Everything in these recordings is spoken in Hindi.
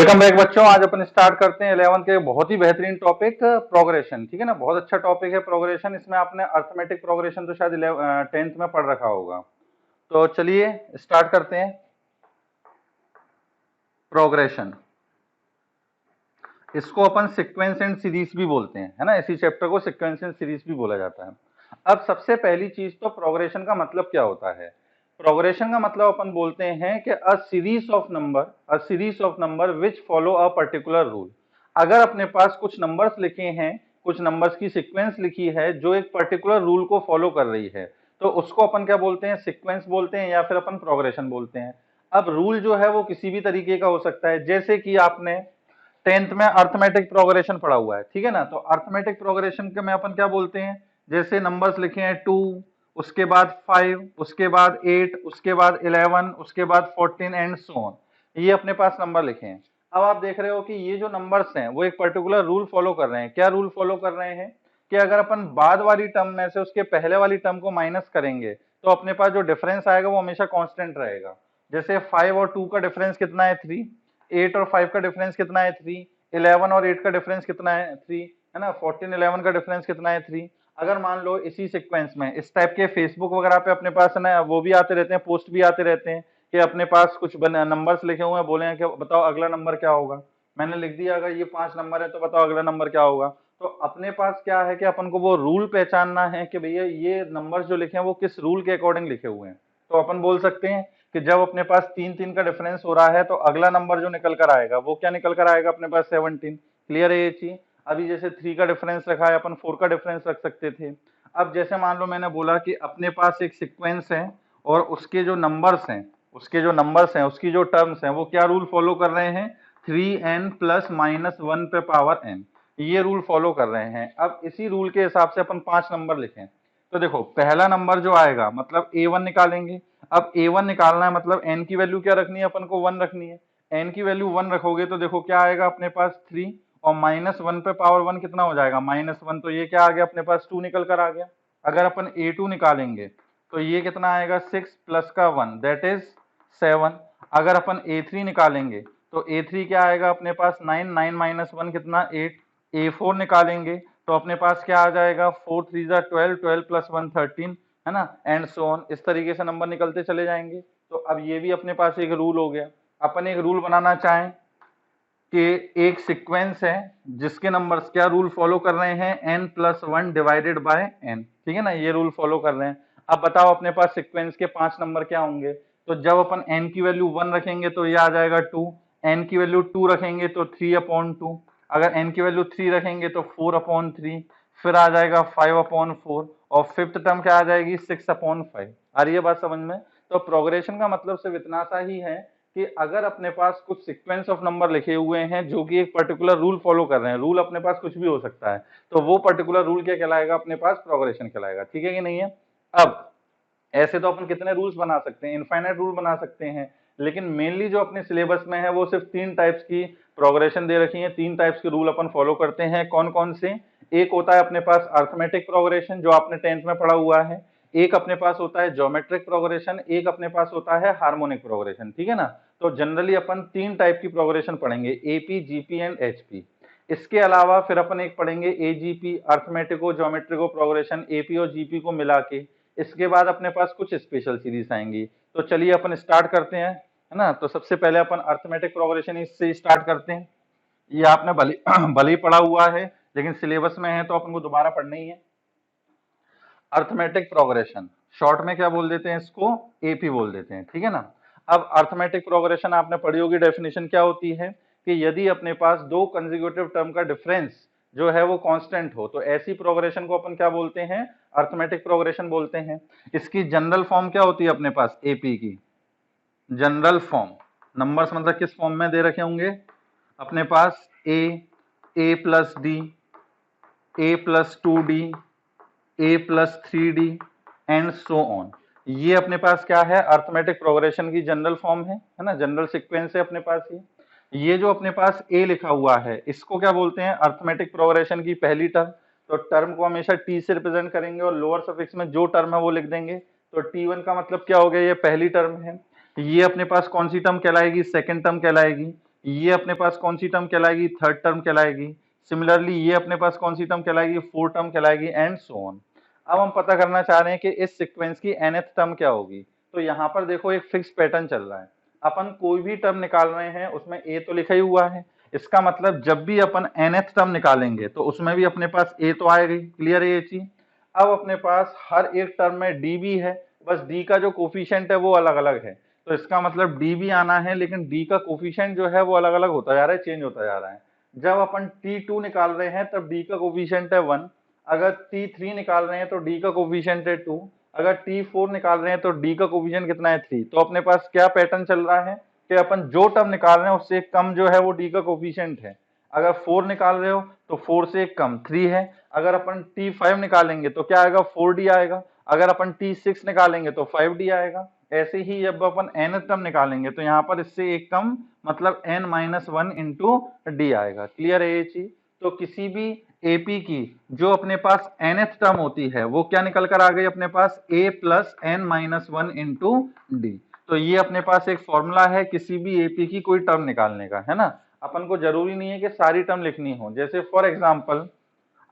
वेलकम बैक बच्चों। आज अपन स्टार्ट करते हैं 11th के बहुत ही बेहतरीन टॉपिक प्रोग्रेशन। ठीक है ना, बहुत अच्छा टॉपिक है प्रोग्रेशन। इसमें आपने अर्थमेटिक प्रोग्रेशन तो शायद 10th में पढ़ रखा होगा। तो चलिए स्टार्ट करते हैं। प्रोग्रेशन, इसको अपन सीक्वेंस एंड सीरीज भी बोलते हैं, है ना। इसी चैप्टर को सीक्वेंस एंड सीरीज भी बोला जाता है। अब सबसे पहली चीज तो प्रोग्रेशन का मतलब क्या होता है। प्रोग्रेशन का मतलब अपन बोलते हैं कि a series of number which follow a particular rule. अगर अपने पास कुछ नंबर्स लिखे हैं, कुछ नंबर्स की सीक्वेंस लिखी है जो एक पर्टिकुलर रूल को फॉलो कर रही है, तो उसको अपन क्या बोलते हैं, सीक्वेंस बोलते हैं या फिर अपन प्रोग्रेशन बोलते हैं। अब रूल जो है वो किसी भी तरीके का हो सकता है, जैसे कि आपने 10th में अर्थमेटिक प्रोग्रेशन पढ़ा हुआ है, ठीक है ना। तो अर्थमेटिक प्रोग्रेशन के में अपन क्या बोलते हैं, जैसे नंबर्स लिखे हैं 2, उसके बाद 5, उसके बाद 8, उसके बाद 11, उसके बाद 14 एंड सो ऑन। ये अपने पास नंबर लिखे हैं। अब आप देख रहे हो कि ये जो नंबर्स हैं वो एक पर्टिकुलर रूल फॉलो कर रहे हैं। क्या रूल फॉलो कर रहे हैं कि अगर अपन बाद वाली टर्म में से उसके पहले वाली टर्म को माइनस करेंगे तो अपने पास जो डिफरेंस आएगा वो हमेशा कांस्टेंट रहेगा। जैसे 5 और 2 का डिफरेंस कितना है, 3। 8 और 5 का डिफरेंस कितना है, 3। 11 और 8 का डिफरेंस कितना है, 3, है ना। 14 11 का डिफरेंस कितना है, 3। अगर मान लो इसी सीक्वेंस में इस टाइप के फेसबुक वगैरह पे अपने पास है ना, वो भी आते रहते हैं, पोस्ट भी आते रहते हैं कि अपने पास कुछ नंबर्स लिखे हुए हैं, बोले हैं कि बताओ अगला नंबर क्या होगा। मैंने लिख दिया अगर ये 5 नंबर है तो बताओ अगला नंबर क्या होगा। तो अपने पास क्या है कि अपन को वो रूल पहचानना है कि भैया ये नंबर्स जो लिखे हैं वो किस रूल के अकॉर्डिंग लिखे हुए हैं। तो अपन बोल सकते हैं कि जब अपने पास 3 3 का डिफरेंस हो रहा है तो अगला नंबर जो निकल कर आएगा वो क्या निकल कर आएगा, अपने पास 17। क्लियर है ये चीज। अभी जैसे 3 का डिफरेंस रखा है, अपन 4 का डिफरेंस रख सकते थे। अब जैसे मान लो मैंने बोला कि अपने पास एक सीक्वेंस है और उसकी जो टर्म्स हैं वो क्या रूल फॉलो कर रहे हैं, 3n प्लस माइनस 1 पे पावर n, ये रूल फॉलो कर रहे हैं। अब इसी रूल के हिसाब से अपन 5 नंबर लिखें तो देखो पहला नंबर जो आएगा मतलब a1 निकालेंगे। अब a1 निकालना है मतलब n की वैल्यू क्या रखनी है, अपन को 1 रखनी है। n की वैल्यू 1 रखोगे तो देखो क्या आएगा अपने पास 3, और माइनस 1 पे पावर 1 कितना हो जाएगा, -1। तो ये क्या आ गया अपने पास 2 निकल कर आ गया। अगर अपन a2 निकालेंगे तो ये कितना आएगा, 6 प्लस का 1 दैट इज 7। अगर अपन a3 निकालेंगे तो a3 क्या आएगा अपने पास 9, 9 माइनस 1 कितना 8। a4 निकालेंगे तो अपने पास क्या आ जाएगा, 4 3 12, 12 प्लस 1 13, है ना, एंड सो ऑन। इस तरीके से नंबर निकलते चले जाएंगे। तो अब ये भी अपने पास एक रूल हो गया। अपन एक रूल बनाना चाहें कि एक सीक्वेंस है जिसके नंबर्स क्या रूल फॉलो कर रहे हैं, n plus 1 divided by n, ठीक है ना, ये रूल फॉलो कर रहे हैं। अब बताओ अपने पास सीक्वेंस के 5 नंबर क्या होंगे। तो जब अपन n की वैल्यू 1 रखेंगे तो ये आ जाएगा 2, n की वैल्यू 2 रखेंगे तो 3/2, अगर n की वैल्यू 3 रखेंगे तो 4/3, फिर आ जाएगा 5/4, और फिफ्थ टर्म क्या आ जाएगी 6/5। आ रही है बात समझ में। तो प्रोग्रेशन का मतलब सिर्फ इतना सा ही है कि अगर अपने पास कुछ सीक्वेंस ऑफ नंबर लिखे हुए हैं जो कि एक पर्टिकुलर रूल फॉलो कर रहे हैं, रूल अपने पास कुछ भी हो सकता है, तो वो पर्टिकुलर रूल क्या कहलाएगा, अपने पास प्रोग्रेशन कहलाएगा। ठीक है कि नहीं है। अब ऐसे तो अपन कितने रूल्स बना सकते हैं, इनफाइनाइट रूल बना सकते हैं, लेकिन मेनली जो अपने सिलेबस में है वो सिर्फ 3 टाइप्स की प्रोग्रेशन दे रखी है, 3 टाइप्स के रूल अपन फॉलो करते हैं। कौन कौन से, एक होता है अपने पास अर्थमेटिक प्रोग्रेशन जो आपने 10th में पढ़ा हुआ है, एक अपने पास होता है ज्योमेट्रिक प्रोग्रेशन, एक अपने पास होता है हार्मोनिक प्रोग्रेशन, ठीक है ना। तो जनरली अपन 3 टाइप की प्रोग्रेशन पढ़ेंगे, एपी जीपी एंड एचपी। इसके अलावा फिर अपन एक पढ़ेंगे एजीपी, अर्थमेटिको ज्योमेट्रिको प्रोग्रेशन, एपी और जीपी को मिला के। इसके बाद अपने पास कुछ स्पेशल सीरीज आएंगी। तो चलिए अपन स्टार्ट करते हैं, है ना। तो सबसे पहले अपन अर्थमेटिक प्रोग्रेशन इससे स्टार्ट करते हैं। ये आपने भले भले ही पढ़ा हुआ है लेकिन सिलेबस में है तो अपन को दोबारा पढ़ना ही है। अर्थमेटिक प्रोग्रेशन शॉर्ट में क्या बोल देते हैं, इसको एपी बोल देते हैं, ठीक है ना। अब अर्थमेटिक प्रोग्रेशन आपने पढ़ी होगी, डेफिनेशन क्या होती है कि यदि अपने पास दो कंसेक्यूटिव टर्म का डिफरेंस जो है वो कांस्टेंट हो तो ऐसी प्रोग्रेशन को अपन क्या बोलते हैं, अर्थमेटिक प्रोग्रेशन बोलते हैं। इसकी जनरल फॉर्म क्या होती है अपने पास एपी की, जनरल फॉर्म, नंबर्स मतलब किस फॉर्म में दे रखे होंगे अपने पास, A plus D, A plus 2d, A plus 3d and so on. ये अपने पास क्या है, अर्थमेटिक प्रोग्रेशन की जनरल फॉर्म है ना, जनरल सीक्वेंस है अपने पास। ये जो अपने पास ए लिखा हुआ है इसको क्या बोलते हैं, अर्थमेटिक प्रोग्रेशन की पहली टर्म। तो टर्म को हमेशा टी से रिप्रेजेंट करेंगे और लोअर सफिक्स में जो टर्म है वो लिख देंगे। तो टी1 का मतलब क्या हो गया, ये पहली टर्म है। ये अपने पास कौन सी टर्म कहलाएगी, सेकेंड टर्म कहलाएगी। ये अपने पास कौन सी टर्म कहलाएगी, थर्ड टर्म कहलाएगी। सिमिलरली ये अपने पास कौन सी टर्म कहलाएगी, फोर्थ टर्म कहलाएगी, एंड सो ऑन। अब हम पता करना चाह रहे हैं कि इस सीक्वेंस की nth टर्म क्या होगी। तो यहाँ पर देखो एक फिक्स पैटर्न चल रहा है, अपन कोई भी टर्म निकाल रहे हैं उसमें a तो लिखा ही हुआ है, इसका मतलब जब भी अपन nth टर्म निकालेंगे तो उसमें भी अपने पास a तो आएगी। क्लियर है ये चीज। अब अपने पास हर एक टर्म में d भी है, बस d का जो कोफिशिएंट है वो अलग अलग है, तो इसका मतलब d भी आना है, लेकिन d का कोफिशिएंट जो है वो अलग अलग होता जा रहा है, चेंज होता जा रहा है। जब अपन t2 निकाल रहे हैं तब d का कोफिशिएंट है 1, अगर t3 निकाल रहे हैं तो d का कोफिशिएंट है 2, अगर t4 निकाल रहे हैं तो d का कोफिशिएंट कितना है 3। तो अपने पास क्या पैटर्न चल रहा है कि अपन जो टर्म निकाल रहे हैं उससे कम जो है वो d का कोफिशिएंट है। अगर 4 निकाल रहे हो तो 4 से कम 3 है। अगर अपन t5 निकालेंगे तो क्या आएगा, 4d आएगा। अगर अपन t6 निकालेंगे तो 5d आएगा। ऐसे ही जब अपन nth टर्म निकालेंगे तो यहाँ पर इससे एक कम मतलब n-1 इंटू डी आएगा। क्लियर है ये चीज। तो किसी भी एपी की जो अपने पास nth टर्म होती है वो क्या निकल कर आ गई अपने पास, a plus n-1 into d. तो ये अपने पास एक फॉर्मूला है किसी भी एपी की कोई टर्म निकालने का, है ना। अपन को जरूरी नहीं है कि सारी टर्म लिखनी हो। जैसे फॉर एग्जांपल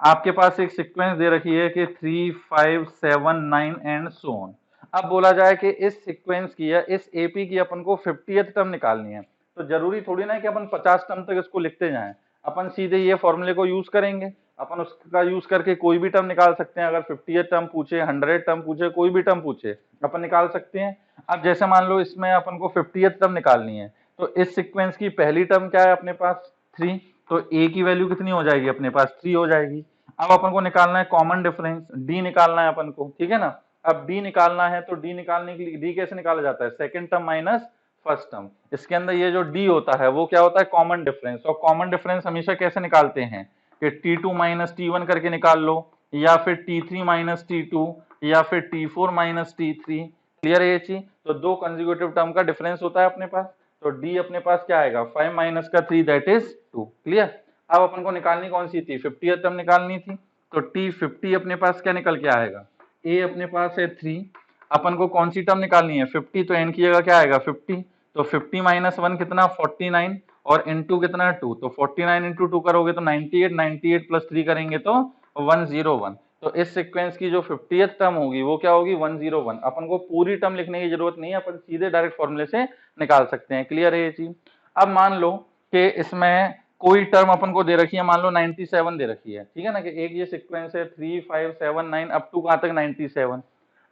आपके पास एक सीक्वेंस दे रखी है कि 3, 5, 7, 9 एंड सो ऑन। अब बोला जाए कि इस सीक्वेंस की या इस एपी की अपन को 50th टर्म निकालनी है, तो जरूरी थोड़ी ना है कि अपन 50 टर्म तक इसको लिखते जाएं। अपन सीधे ये फॉर्मूले को यूज करेंगे, अपन उसका यूज करके कोई भी टर्म निकाल सकते हैं। अगर 50th टर्म पूछे, 100 टर्म पूछे, कोई भी टर्म पूछे अपन निकाल सकते हैं। अब जैसे मान लो इसमें अपन को 50th टर्म निकालनी है, तो इस सीक्वेंस की पहली टर्म क्या है अपने पास 3, तो a की वैल्यू कितनी हो जाएगी अपने पास 3 हो जाएगी। अब अपन को निकालना है कॉमन डिफरेंस, डी निकालना है अपन को, ठीक है ना। अब डी निकालना है तो डी निकालने के लिए डी कैसे निकाला जाता है, second term minus first term. इसके अंदर ये जो डी होता है वो क्या होता है, कॉमन डिफरेंस। और कॉमन डिफरेंस हमेशा कैसे निकालते हैं कि T2 माइनस T1 करके निकाल लो, या फिर T3 माइनस T2, या फिर T4 माइनस T3। क्लियर है ये चीज। तो दो कंसेक्यूटिव टर्म का डिफरेंस होता है अपने पास, तो डी अपने पास क्या आएगा 5 माइनस का 3 दैट इज 2। क्लियर। अब अपन को निकालनी कौन सी थी, 50th टर्म निकालनी थी। तो T50 अपने पास क्या निकल के आएगा, a अपने पास है 3, अपन को कौन सी टर्म निकालनी है 50, तो n की जगह क्या आएगा 50, तो 50 माइनस 1 कितना 49, और इंटू कितना 2, तो 49 इंटू 2 करोगे तो 98, 98 प्लस 3 करेंगे तो 101। तो इस सीक्वेंस की जो 50th टर्म होगी वो क्या होगी 101। अपन को पूरी टर्म लिखने की जरूरत नहीं है, अपन सीधे डायरेक्ट फॉर्मूले से निकाल सकते हैं। क्लियर है ये चीज। अब मान लो कि इसमें कोई टर्म अपन को दे रखी है, मान लो 97 दे रखी है, ठीक है ना, कि एक ये सीक्वेंस है 3, 5, 7, 9 अप टू कहां तक 97।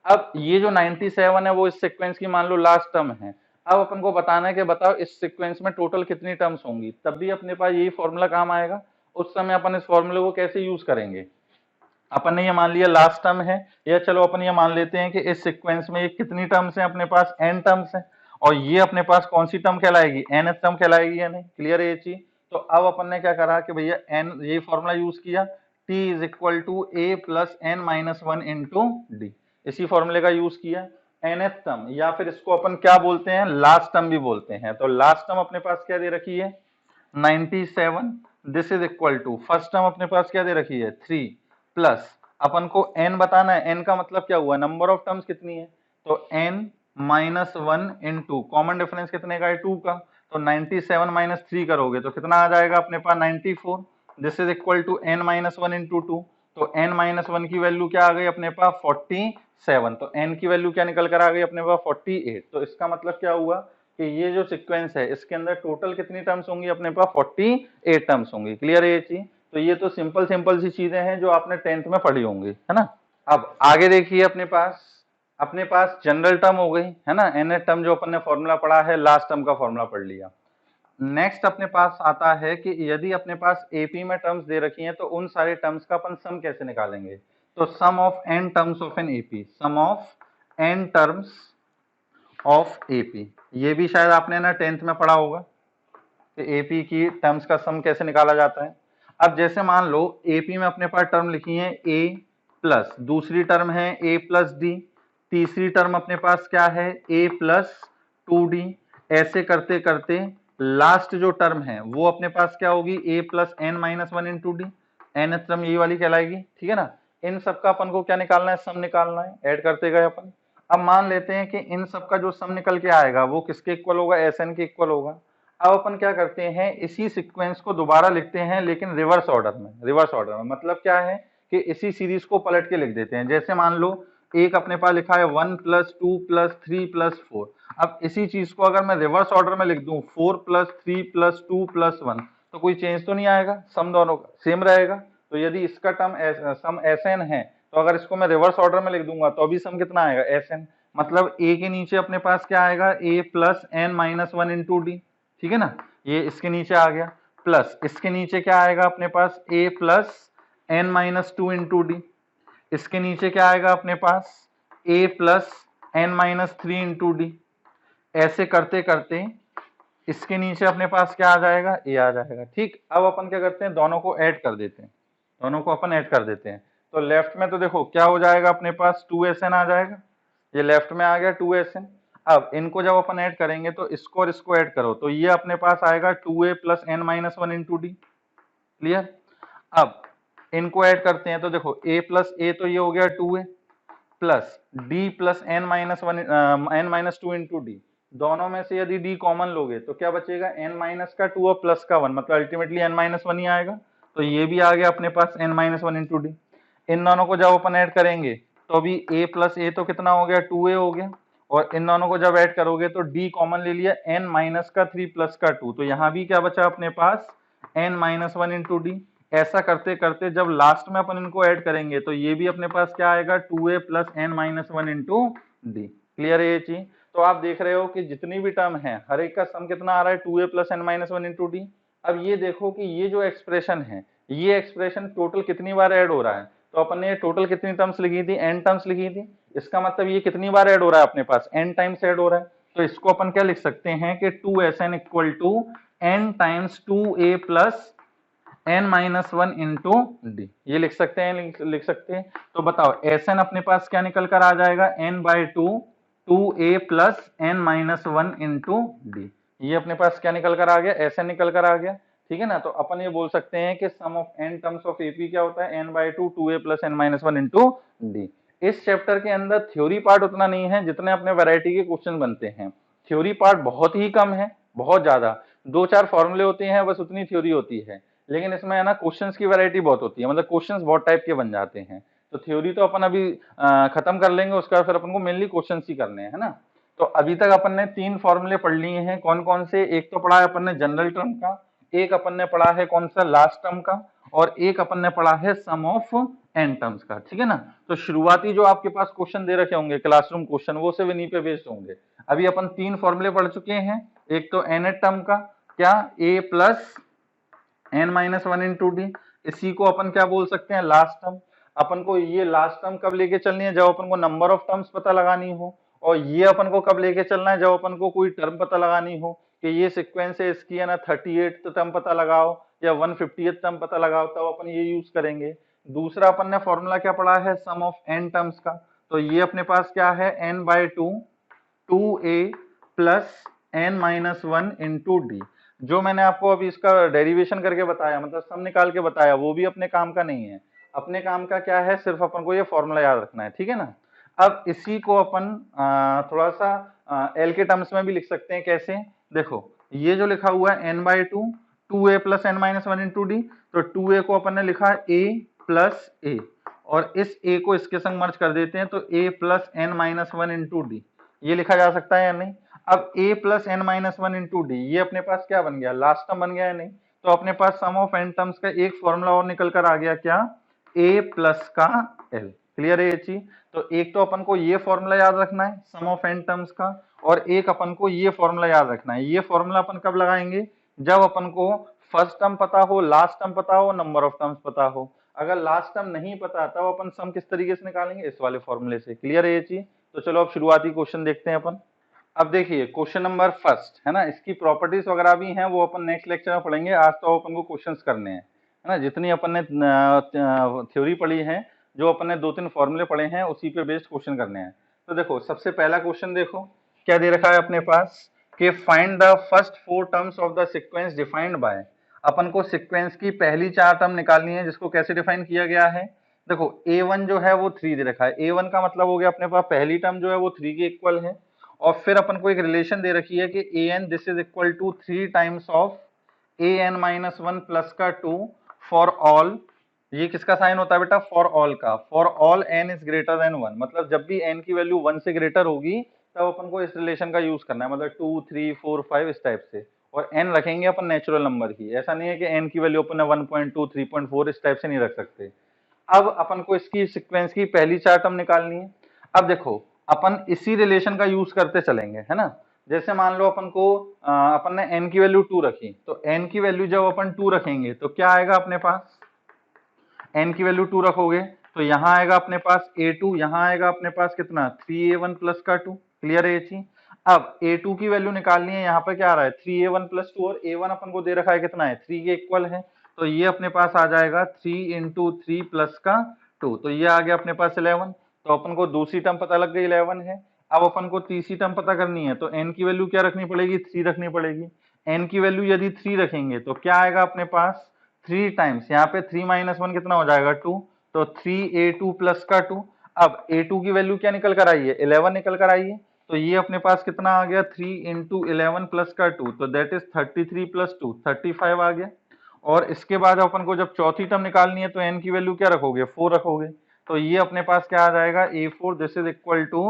अब ये जो 97 है वो इस सीक्वेंस की मान लो लास्ट टर्म है। अब अपन को बताना है कि बताओ इस सीक्वेंस में टोटल कितनी टर्म्स होंगी, तब भी अपने पास यही फॉर्मूला काम आएगा। उस समय अपन इस फॉर्मूले को कैसे यूज करेंगे, अपन ने ये मान लिया लास्ट टर्म है, या चलो अपन ये मान लेते हैं कि इस सीक्वेंस में ये कितनी टर्म्स हैं अपने पास, n टर्म्स हैं, और ये अपने पास कौन सी टर्म कहलाएगी, nth टर्म कहलाएगी या नहीं। क्लियर है ये चीज। तो अब अपन ने क्या करा कि भैया n ये फॉर्मूला यूज किया, t is equal to a plus n-1 into d, इसी फॉर्मूले का यूज किया। nth टर्म या फिर इसको अपन क्या बोलते हैं, लास्ट टर्म भी बोलते हैं। तो लास्ट टर्म अपने पास क्या दे रखी है 97, this is equal to first term अपने पास क्या दे रखी है 3, प्लस अपन को n बताना है, n का मतलब क्या हुआ नंबर ऑफ टर्म्स कितनी है, तो n-1 इंटू कॉमन डिफरेंस कितने का है 2 का, तो 97 माइनस 3 करोगे तो कितना आ जाएगा अपने पास 94। This is equal to n-1 into 2, तो n-1 की वैल्यू क्या आ गई अपने पास 47, तो n की वैल्यू क्या निकल कर आ गई अपने पास 48। तो इसका मतलब क्या हुआ कि ये जो सीक्वेंस है इसके अंदर टोटल कितनी टर्म्स होंगी अपने पास 48 टर्म्स होंगी। क्लियर है ये चीज। तो ये तो सिंपल सी चीजें हैं जो आपने 10th में पढ़ी होंगी, है ना। अब आगे देखिए अपने पास जनरल टर्म हो गई, है ना, nth टर्म जो अपन ने फॉर्मूला पढ़ा है लास्ट टर्म का फॉर्मूला पढ़ लिया। नेक्स्ट अपने पास आता है कि यदि अपने पास एपी में टर्म्स दे रखी हैं तो उन सारे टर्म्स का अपन सम कैसे निकालेंगे। तो sum of n terms of an AP, sum of n terms of AP, ये भी शायद आपने ना 10th में पढ़ा होगा कि एपी की टर्म्स का सम कैसे निकाला जाता है। अब जैसे मान लो एपी में अपने पास टर्म लिखी है a प्लस, दूसरी टर्म है a प्लस डी, तीसरी टर्म अपने पास क्या है a प्लस 2d, ऐसे करते करते लास्ट जो टर्म है वो अपने पास क्या होगी a plus n-1 into D, n term ये वाली कहलाएगी, ठीक है ना। इन सब का अपन को क्या निकालना है, सम निकालना है, ऐड करते गए अपन। अब मान लेते हैं कि इन सब का जो सम निकल के आएगा वो किसके इक्वल होगा, Sn के इक्वल होगा। अब अपन क्या करते हैं, इसी सीक्वेंस को दोबारा लिखते हैं लेकिन रिवर्स ऑर्डर में। रिवर्स ऑर्डर में मतलब क्या है कि इसी सीरीज को पलट के लिख देते हैं। जैसे मान लो एक अपने पास लिखा है 1 + 2 + 3 + 4। अब इसी चीज को अगर मैं रिवर्स ऑर्डर में लिख दूं 4 + 3 + 2 + 1, तो कोई चेंज तो नहीं आएगा, सम दोनों का सेम रहेगा। तो यदि इसका सम Sn है तो अगर इसको मैं रिवर्स ऑर्डर में लिख दूंगा तो अभी सम कितना आएगा, Sn। मतलब a के नीचे अपने पास क्या आएगा, a + n - 1 × d। ठीक है ना, ये इसके नीचे आ गया, प्लस इसके नीचे क्या आएगा अपने पास, a + n - 2 × d। इसके नीचे क्या आएगा अपने पास, a + n - 3 × d। ऐसे करते करते इसके नीचे अपने पास क्या आ जाएगा, a आ जाएगा। ठीक, अब अपन क्या करते हैं, दोनों को ऐड कर देते हैं। दोनों को अपन ऐड कर देते हैं तो लेफ्ट में तो देखो क्या हो जाएगा अपने पास, 2Sn आ जाएगा। ये लेफ्ट में आ गया 2Sn। अब इनको जब अपन ऐड करेंगे तो इसको और इसको ऐड करो तो ये अपने पास आएगा 2a + n - 1 × d। क्लियर। अब इनको ऐड करते हैं तो देखो a + a तो ये हो गया 2a plus d + n - 2 × d। दोनों में से यदि d कॉमन लोगे तो क्या बचेगा, n - का 2 और प्लस का 1, मतलब अल्टीमेटली n - 1 ही आएगा। तो ये भी आ गया अपने पास n - 1 × d। इन दोनों को जब अपन ऐड करेंगे तो अभी a + a तो कितना हो गया, 2a हो गया। और इन दोनों को जब ऐड करोगे तो d कॉमन ले लिया, n - का 3 प्लस का 2। तो यहाँ भी क्या बचा अपने पास, n - 1 × d। ऐसा करते करते जब लास्ट में अपन इनको ऐड करेंगे तो ये भी अपने पास क्या आएगा, 2a + n - 1 × d। क्लियर है ये चीज। तो आप देख रहे हो कि जितनी भी टर्म है हर एक का सम कितना आ रहा है, 2a + n - 1 × d। अब ये देखो कि ये जो एक्सप्रेशन है, ये एक्सप्रेशन टोटल कितनी बार ऐड हो रहा है। तो अपन ने टोटल कितनी टर्म्स लिखी थी, n टर्म्स लिखी थी। इसका मतलब ये कितनी बार ऐड हो रहा है अपने पास, n टाइम्स ऐड हो रहा है। तो इसको अपन क्या लिख सकते हैं कि 2Sn = n × 2a + n - 1 × d। ये लिख सकते हैं, लिख सकते हैं। तो बताओ Sn अपने पास क्या निकल कर आ जाएगा, n/2 2a + n - 1 × d। ये अपने पास क्या निकल कर आ गया, Sn निकल कर आ गया। ठीक है ना। तो अपन ये बोल सकते हैं कि sum of n terms of AP क्या होता है, n/2 2a + n - 1 × d। इस चैप्टर के अंदर थ्योरी पार्ट उतना नहीं है जितने अपने वैरायटी के क्वेश्चन बनते हैं। थ्योरी पार्ट बहुत ही कम है, बहुत ज्यादा। 2-4 फॉर्मूले होते हैं, बस उतनी थ्योरी होती है। लेकिन इसमें है ना क्वेश्चंस की वैरायटी बहुत होती है, मतलब क्वेश्चंस बहुत टाइप के बन जाते हैं। तो थ्योरी तो अपन अभी खत्म कर लेंगे, उसके बाद फिर अपन को मेनली क्वेश्चंस ही करने हैं, है ना। तो अभी तक अपन ने 3 फॉर्मूले पढ़ लिए हैं। कौन कौन से, एक तो पढ़ा है अपन ने जनरल टर्म का, एक अपन ने पढ़ा है कौन सा, लास्ट टर्म का, और एक अपन ने पढ़ा है सम ऑफ n टर्म्स का। ठीक है ना। तो शुरुआती जो आपके पास क्वेश्चन दे रखे होंगे क्लासरूम क्वेश्चन, वो सिर्फ इन्हीं पे बेस्ड होंगे। अभी अपन 3 फॉर्मूले पढ़ चुके हैं। एक तो nth टर्म का, क्या, a + n - 1 × d। इसी को अपन क्या बोल सकते हैं, लास्ट टर्म। अपन को ये लास्ट टर्म कब लेके चलनी है, जब अपन को नंबर ऑफ टर्म्स पता लगानी हो। और ये अपन को कब लेके चलना है, जब अपन को कोई टर्म पता लगानी हो कि ये सीक्वेंस है इसकी, है ना, 38th टर्म पता लगाओ या 150th टर्म पता लगाओ, तब अपन ये यूज करेंगे। दूसरा अपन ने फॉर्मूला क्या पढ़ा है, सम ऑफ n टर्म्स का। तो ये अपने पास क्या है, n/2 2a + n - 1 × d। जो मैंने आपको अभी इसका डेरिवेशन करके बताया, मतलब सम निकाल के बताया, वो भी अपने काम का नहीं है। अपने काम का क्या है, सिर्फ अपन को ये फॉर्मूला याद रखना है। ठीक है ना। अब इसी को अपन थोड़ा सा एल के टर्म्स में भी लिख सकते हैं। कैसे, देखो ये जो लिखा हुआ है n/2 2a + n - 1 × d। तो 2a को अपन ने लिखा a + a, और इस a को इसके संग मर्ज कर देते हैं तो a + n - 1 × d। ये लिखा जा सकता है या नहीं। अब a + n - 1 × d ये अपने पास क्या बन गया, लास्ट टर्म बन गया या नहीं। तो अपने पास सम ऑफ n टर्म्स का एक फॉर्मूला और निकल कर आ गया, क्या, a + का l। क्लियर है ये चीज। तो एक तो अपन को ये फॉर्मूला याद रखना है सम ऑफ n टर्म्स का, और एक अपन को ये फॉर्मूला याद रखना है। ये फॉर्मूला अपन कब लगाएंगे, जब अपन को फर्स्ट टर्म पता हो, लास्ट टर्म पता हो, नंबर ऑफ टर्म्स पता हो। अगर लास्ट टर्म नहीं पता तब अपन सम किस तरीके से निकालेंगे, इस वाले फॉर्मूले से। क्लियर है ये चीज। तो चलो अब शुरुआती क्वेश्चन देखते हैं अपन। अब देखिए क्वेश्चन नंबर फर्स्ट है ना, इसकी प्रॉपर्टीज वगैरह भी हैं, वो अपन नेक्स्ट लेक्चर में पढ़ेंगे। आज तो अपन को क्वेश्चंस करने हैं, है ना। जितनी अपन ने थ्योरी पढ़ी है, जो अपन ने 2-3 फॉर्मूले पढ़े हैं, उसी पे बेस्ड क्वेश्चन करने हैं। तो देखो सबसे पहला क्वेश्चन देखो क्या दे रखा है अपने पास, कि find the first 4 terms of the sequence defined by. अपन को सीक्वेंस की पहली 4 टर्म निकालनी है, जिसको कैसे डिफाइन किया गया है। देखो a1 जो है वो 3 दे रखा है। a1 का मतलब हो गया अपने पास पहली टर्म जो है वो 3 के इक्वल है, और फिर अपन को एक रिलेशन दे रखी है कि A N this is equal to 3 times of A N minus one plus का 2 फॉर ऑल, ये किसका साइन होता है बेटा, फॉर ऑल का, for all n is greater than 1, मतलब जब भी एन की वैल्यू 1 से ग्रेटर होगी तब अपन को इस रिलेशन का यूज करना है, मतलब 2 3 4 5 इस टाइप से, और एन रखेंगे अपन नेचुरल नंबर की, ऐसा नहीं है कि एन की वैल्यू अपन 1.2 3.4 इस टाइप से नहीं रख सकते। अब अपन को इसकी सीक्वेंस की पहली 4 टर्म निकालनी है। अब देखो अपन इसी रिलेशन का यूज करते चलेंगे, है ना। जैसे मान लो अपन को अपन ने n की वैल्यू 2 रखी, तो n की वैल्यू जब अपन 2 रखेंगे तो क्या आएगा अपने पास, n की वैल्यू 2 रखोगे तो यहाँ आएगा अपने पास a2, यहाँ आएगा अपने पास कितना 3a1 प्लस का 2, क्लियर है ये चीज। अब a2 की वैल्यू निकालनी है, यहाँ पर क्या आ रहा है 3a1 प्लस 2, और a1 अपन को दे रखा है कितना है 3 के इक्वल है, तो ये अपने पास आ जाएगा 3 इंटू 3 प्लस का 2, तो ये आ गया अपने पास 11, तो अपन को दूसरी टर्म पता लग गई 11 है। अब अपन को तीसरी टर्म पता करनी है, तो n की वैल्यू क्या रखनी पड़ेगी 3 रखनी पड़ेगी, n की वैल्यू यदि 3 रखेंगे तो क्या आएगा अपने पास 3 टाइम्स, यहाँ पे 3 माइनस 1 कितना हो जाएगा 2, तो 3a2 प्लस का 2। अब a2 की वैल्यू क्या निकल कर आई है 11 निकल कर आई है, तो ये अपने पास कितना आ गया 3 इंटू 11 प्लस का 2, तो दैट इज 33 प्लस 2 35 आ गया। और इसके बाद अपन को जब चौथी टर्म निकालनी है तो n की वैल्यू क्या रखोगे 4 रखोगे, तो ये अपने पास क्या आ जाएगा a4 this is equal to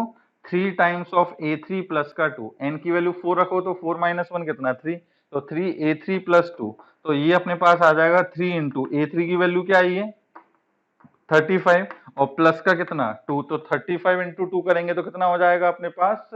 3 times of a3 plus का 2, n की वैल्यू 4 रखो तो 4 माइनस 1 कितना 3, तो 3a3 प्लस 2, तो ये अपने पास आ जाएगा 3 इंटू a3 की वैल्यू क्या आई है 35 और प्लस का कितना 2, तो 35 इंटू 2 करेंगे तो कितना हो जाएगा अपने पास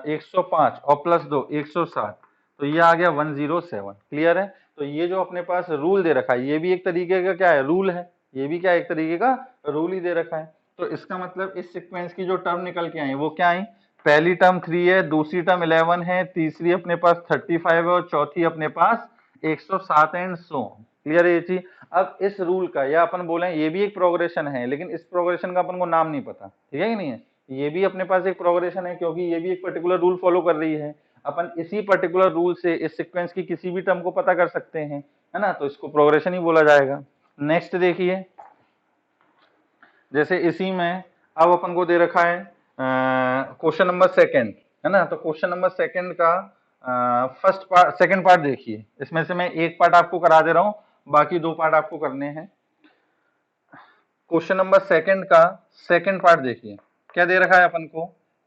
105 और प्लस 2 107, तो ये आ गया 107, क्लियर है। तो ये जो अपने पास रूल दे रखा है ये भी एक तरीके का क्या है रूल है, ये भी क्या एक तरीके का रूल ही दे रखा है। तो इसका मतलब इस सीक्वेंस की जो टर्म निकल के आई वो क्या आई, पहली टर्म 3 है, दूसरी टर्म 11 है, तीसरी अपने पास 35 है और चौथी अपने पास 107 एंड सो, क्लियर है ये चीज। अब इस रूल का या अपन बोले ये भी एक प्रोग्रेशन है, लेकिन इस प्रोग्रेशन का अपन को नाम नहीं पता, ठीक है कि नहीं है, ये भी अपने पास एक प्रोग्रेशन है क्योंकि ये भी एक पर्टिकुलर रूल फॉलो कर रही है। अपन इसी पर्टिकुलर रूल से इस सीक्वेंस की किसी भी टर्म को पता कर सकते हैं, है ना, तो इसको प्रोग्रेशन ही बोला जाएगा। नेक्स्ट देखिए, जैसे इसी में अब अपन को दे रखा है क्वेश्चन नंबर सेकंड, है ना, तो क्वेश्चन नंबर सेकंड का फर्स्ट पार्ट सेकंड पार्ट देखिए, इसमें से मैं एक पार्ट आपको करा दे रहा हूं, बाकी 2 पार्ट आपको करने हैं। क्वेश्चन नंबर सेकंड का सेकंड पार्ट देखिए, क्या दे रखा है अपन को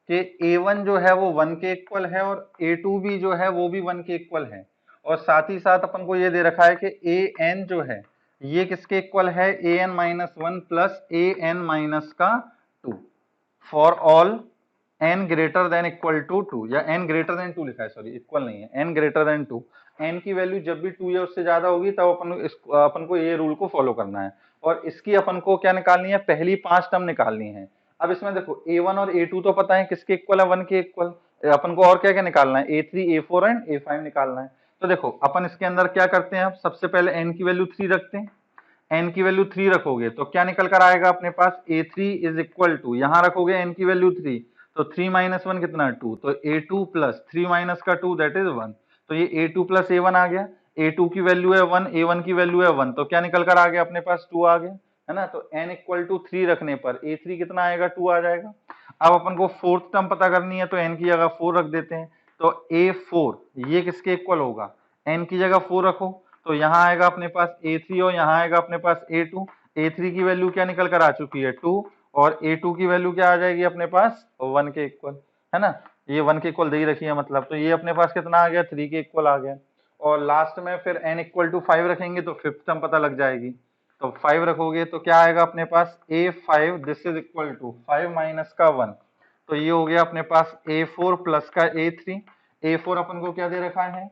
कि a1 जो है वो 1 के इक्वल है और a2 भी जो है वो भी 1 के इक्वल है, और साथ ही साथ अपन को ये दे रखा है कि an जो है ये किसके इक्वल है an minus 1 plus an minus का 2 for all n greater than equal to 2, या n ग्रेटर देन 2 लिखा है, सॉरी इक्वल नहीं है, n ग्रेटर देन 2, n की वैल्यू जब भी 2 या उससे ज्यादा होगी तब अपन को ये रूल को फॉलो करना है, और इसकी अपन को क्या निकालनी है पहली 5 टर्म निकालनी है। अब इसमें देखो a1 और a2 तो पता है किसके इक्वल है 1 के इक्वल, अपन को और क्या क्या निकालना है a3 a4 एंड a5 निकालना है। तो देखो अपन इसके अंदर क्या करते हैं, अब सबसे पहले n की वैल्यू 3 रखते हैं, n की वैल्यू 3 रखोगे तो क्या निकल कर आएगा अपने पास a3 इज इक्वल टू, यहां रखोगे n की वैल्यू 3 तो 3 माइनस 1 कितना 2, तो a2 प्लस 3 माइनस का 2 दैट इज 1, तो ये a2 प्लस a1 आ गया, a2 की वैल्यू है 1 a1 की वैल्यू है 1, तो क्या निकल कर आ गया अपने पास 2 आ गया, है ना। तो n इक्वल टू 3 रखने पर a3 कितना आएगा 2 आ जाएगा। अब अपन को फोर्थ टर्म पता करनी है तो n की जगह 4 रख देते हैं, तो a4 ये किसके इक्वल होगा, n की जगह 4 रखो तो यहाँ आएगा अपने पास a3 और यहाँ आएगा अपने पास a2, a3 की वैल्यू क्या निकल कर आ चुकी है 2 और a2 की वैल्यू क्या आ जाएगी अपने पास 1 के इक्वल, है ना, ये 1 के इक्वल दे ही रखी है मतलब, तो ये अपने पास कितना आ गया 3 के इक्वल आ गया। और लास्ट में फिर n इक्वल टू 5 रखेंगे तो फिफ्थ टर्म पता लग जाएगी, तो 5 रखोगे तो क्या आएगा अपने पास a5 this is equal to 5 minus का 1, तो ये हो गया अपने पास a4 प्लस का a3, a4 अपन को क्या दे रखा है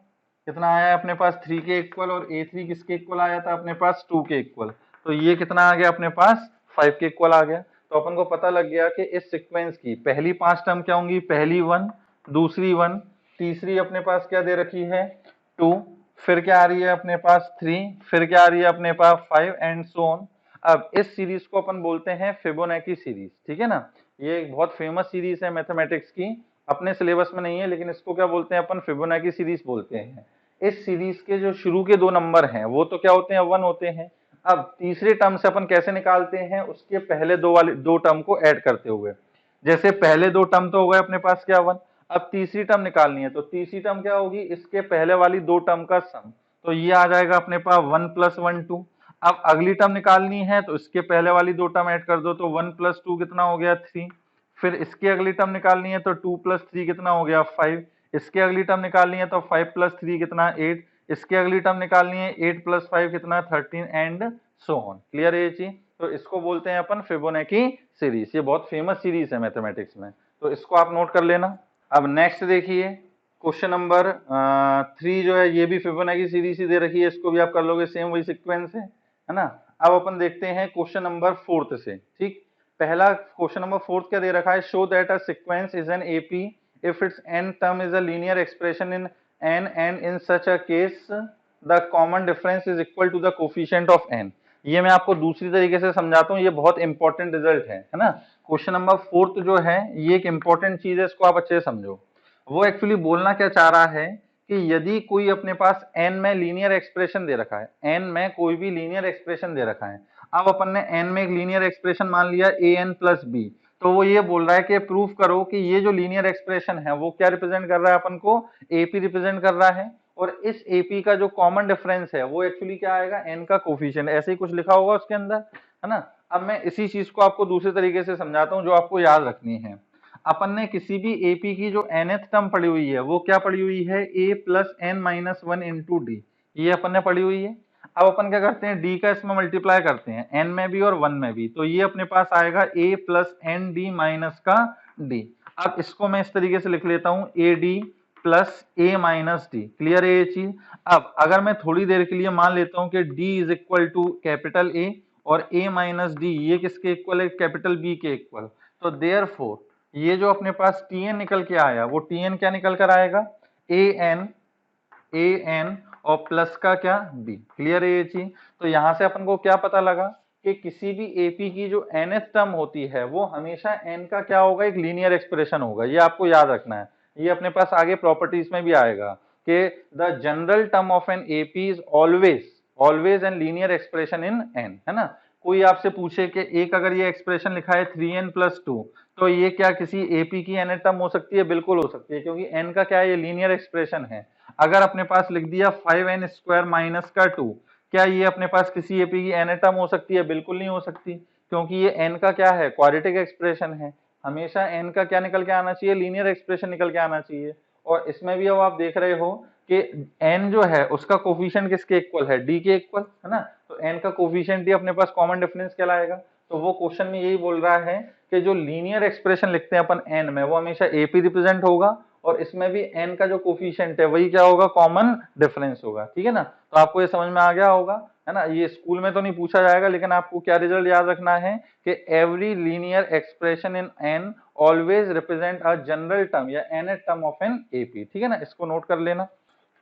कितना आया है अपने पास 3 के इक्वल, और a3 किसके इक्वल आया था अपने पास 2 के इक्वल, तो ये कितना आ गया अपने पास 5 के इक्वल आ गया। तो अपन को पता लग गया कि इस सीक्वेंस की पहली 5 टर्म क्या होंगी, पहली 1, दूसरी 1, तीसरी अपने पास क्या दे रखी है 2, फिर क्या आ रही है अपने पास 3, फिर क्या आ रही है अपने पास 5 एंड सो ऑन। अब इस सीरीज को अपन बोलते हैं फिबोनाची सीरीज, ठीक है ना, ये एक बहुत फेमस सीरीज है मैथमेटिक्स की, अपने सिलेबस में नहीं है लेकिन इसको क्या बोलते हैं अपन फिबोनाची सीरीज बोलते हैं। इस सीरीज के जो शुरू के 2 नंबर हैं वो तो क्या होते हैं 1 होते हैं। अब तीसरे टर्म से अपन कैसे निकालते हैं, उसके पहले 2 टर्म को ऐड करते हुए, जैसे पहले दो टर्म तो हो गए अपने पास क्या 1, अब तीसरी टर्म निकालनी है, तो तीसरी टर्म क्या होगी, इसके पहले वाली दो टर्म का सम, तो ये आ जाएगा अपने पास 1 + 1 2। अब अगली टर्म निकालनी है तो इसके पहले वाली दो टर्म ऐड कर दो, तो 1 + 2 कितना हो गया 3। फिर इसकी अगली टर्म निकालनी है तो 2 + 3 कितना हो गया 5। इसकी अगली टर्म निकालनी है तो 5 + 3 कितना 8। इसकी अगली टर्म निकालनी है 8 + 5 कितना 13 एंड सो ऑन। क्लियर है ये चीज? तो इसको बोलते हैं अपन फिबोनाची सीरीज। ये बहुत फेमस सीरीज है मैथमेटिक्स में, तो इसको आप नोट कर लेना। अब नेक्स्ट देखिए क्वेश्चन नंबर 3 जो है ये भी फिबोनाची सीरीज ही दे रखी है, इसको भी आप कर लोगे, सेम वही सीक्वेंस है ना। अब अपन देखते हैं क्वेश्चन नंबर 4 से। ठीक, पहला क्वेश्चन नंबर 4 क्या दे रखा है, show that a sequence is an AP if it's n term is a linear expression in n and in such a case the common difference is equal to the coefficient of n। ये मैं आपको दूसरी तरीके से समझाता हूँ, ये बहुत इंपॉर्टेंट रिजल्ट है ना। क्वेश्चन नंबर 4 जो है ये एक इंपॉर्टेंट चीज है, इसको आप अच्छे से समझो। वो एक्चुअली बोलना क्या चाह रहा है कि यदि कोई अपने पास n में लीनियर एक्सप्रेशन दे रखा है, n में कोई भी लीनियर एक्सप्रेशन दे रखा है, अब अपन ने n में एक लीनियर एक्सप्रेशन मान लिया an + b, तो वो ये बोल रहा है कि प्रूफ करो कि ये जो लीनियर एक्सप्रेशन है वो क्या रिप्रेजेंट कर रहा है, अपन को एपी रिप्रेजेंट कर रहा है, और इस एपी का जो कॉमन डिफरेंस है वो एक्चुअली क्या आएगा, एन का कोफिशिएंट, ऐसे ही कुछ लिखा होगा उसके अंदर, है ना। अब मैं इसी चीज को आपको दूसरे तरीके से समझाता हूँ जो आपको याद रखनी है। अपन ने किसी भी एपी की जो nth टर्म पड़ी हुई है वो क्या पड़ी हुई है, a + n - 1 × d, ये अपन ने पड़ी हुई है। अब अपन क्या करते हैं, d का इसमें मल्टीप्लाई करते हैं, n में भी और 1 में भी, तो ये अपने पास आएगा a + nd - का d। अब इसको मैं इस तरीके से लिख लेता हूं, ad + a - d। क्लियर है ये चीज? अब अगर मैं थोड़ी देर के लिए मान लेता हूं कि d = कैपिटल A और a - d ये किसके इक्वल है, कैपिटल B के इक्वल, तो देयरफॉर ये जो अपने पास tn निकल के आया वो tn क्या निकल कर आएगा, an और प्लस का क्या b। क्लियर है ये चीज? तो यहां से अपन को क्या पता लगा कि किसी भी एपी की जो nth टर्म होती है वो हमेशा n का क्या होगा, एक लीनियर एक्सप्रेशन होगा। ये आपको याद रखना है, ये अपने पास आगे प्रॉपर्टीज में भी आएगा कि the general term of an AP is always an linear expression in n, है ना। कोई आपसे पूछे कि एक अगर ये एक्सप्रेशन लिखा है 3n + 2, तो ये क्या किसी एपी की nth टर्म हो सकती है? बिल्कुल हो सकती है, क्योंकि n का क्या है, ये लीनियर एक्सप्रेशन है। अगर अपने पास लिख दिया 5n² - का 2, क्या ये अपने पास किसी एपी की nth टर्म हो सकती है? बिल्कुल नहीं हो सकती, क्योंकि ये n का क्या है, क्वाड्रेटिक एक्सप्रेशन है। हमेशा n का क्या निकल के आना चाहिए, लीनियर एक्सप्रेशन निकल के आना चाहिए। और इसमें भी अब आप देख रहे हो कि n जो है उसका कोफिशिएंट किसके इक्वल है, d के इक्वल, है ना। तो n का कोफिशिएंट ही अपने पास कॉमन डिफरेंस कहलाएगा। तो वो क्वेश्चन में यही बोल रहा है कि जो लीनियर एक्सप्रेशन लिखते हैं अपन n में, वो हमेशा AP रिप्रेजेंट होगा, और इसमें भी n का जो कोफिशिएंट है वही क्या होगा, कॉमन डिफरेंस होगा। ठीक है ना, तो आपको ये समझ में आ गया होगा, है ना। ये स्कूल में तो नहीं पूछा जाएगा, लेकिन आपको क्या रिजल्ट याद रखना है कि every linear expression in n always represent a general term या nth term of an AP। ठीक है ना, इसको नोट कर लेना।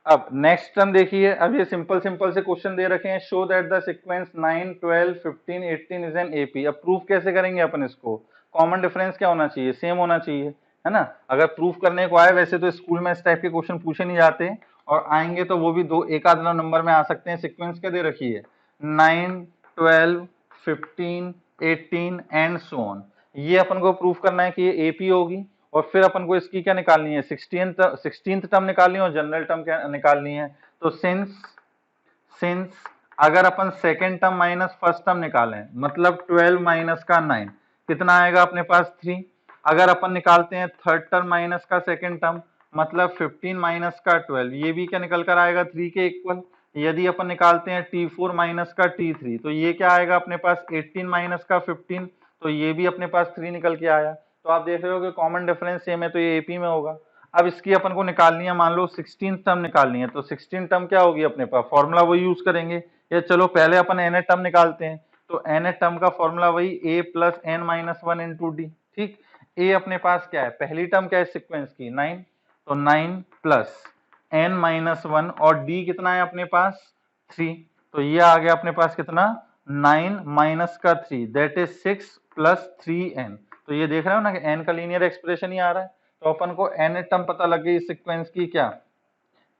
अब नेक्स्ट टर्म देखिए, अब ये सिंपल से क्वेश्चन दे रखे हैं, show that the sequence 9 12 15 18 is an AP. अब प्रूफ कैसे करेंगे अपन इसको, कॉमन डिफरेंस क्या होना चाहिए, सेम होना चाहिए, है ना। अगर प्रूफ करने को आए, वैसे तो स्कूल में इस टाइप के क्वेश्चन पूछे नहीं जाते, और आएंगे तो वो भी दो एक आध नंबर में आ सकते हैं। सीक्वेंस क्या दे रखी है, 9 12 15 18 एंड सो ऑन। ये अपन को प्रूफ करना है कि ये एपी होगी, और फिर अपन को इसकी क्या निकालनी है, 16th टर्म निकालनी है और जनरल टर्म क्या निकालनी है। तो सिंस अगर अपन second term minus first term निकालें, मतलब 12 - का 9 कितना आएगा अपने पास 3। अगर अपन निकालते हैं थर्ड टर्म माइनस का सेकेंड टर्म, मतलब 15 - का 12, ये भी क्या निकल कर आएगा 3 के इक्वल। यदि अपन निकालते हैं T4 - का T3, तो ये क्या आएगा अपने पास 18 - का 15, तो ये भी अपने पास 3 निकल के आया। तो आप देख रहे हो कि कॉमन डिफरेंस सेम है, तो ये एपी में होगा। अब इसकी अपन को निकालनी है, मान लो 16th टर्म निकालनी है, तो 16 टर्म क्या होगी अपने पास, फॉर्मूला वही यूज करेंगे, या चलो पहले अपन nth टर्म निकालते हैं। तो nth टर्म का फॉर्मूला वही a + n - 1 × d। ठीक, a अपने पास क्या है, पहली टर्म क्या है सीक्वेंस की 9, तो 9 + n - 1, और d कितना है अपने पास 3, तो ये आ गया अपने पास कितना 9 - का 3, दैट इज 6 + 3n। तो ये देख रहे हो ना कि n का लीनियर एक्सप्रेशन ही आ रहा है। तो अपन को n टर्म पता लग गई इस सीक्वेंस की, क्या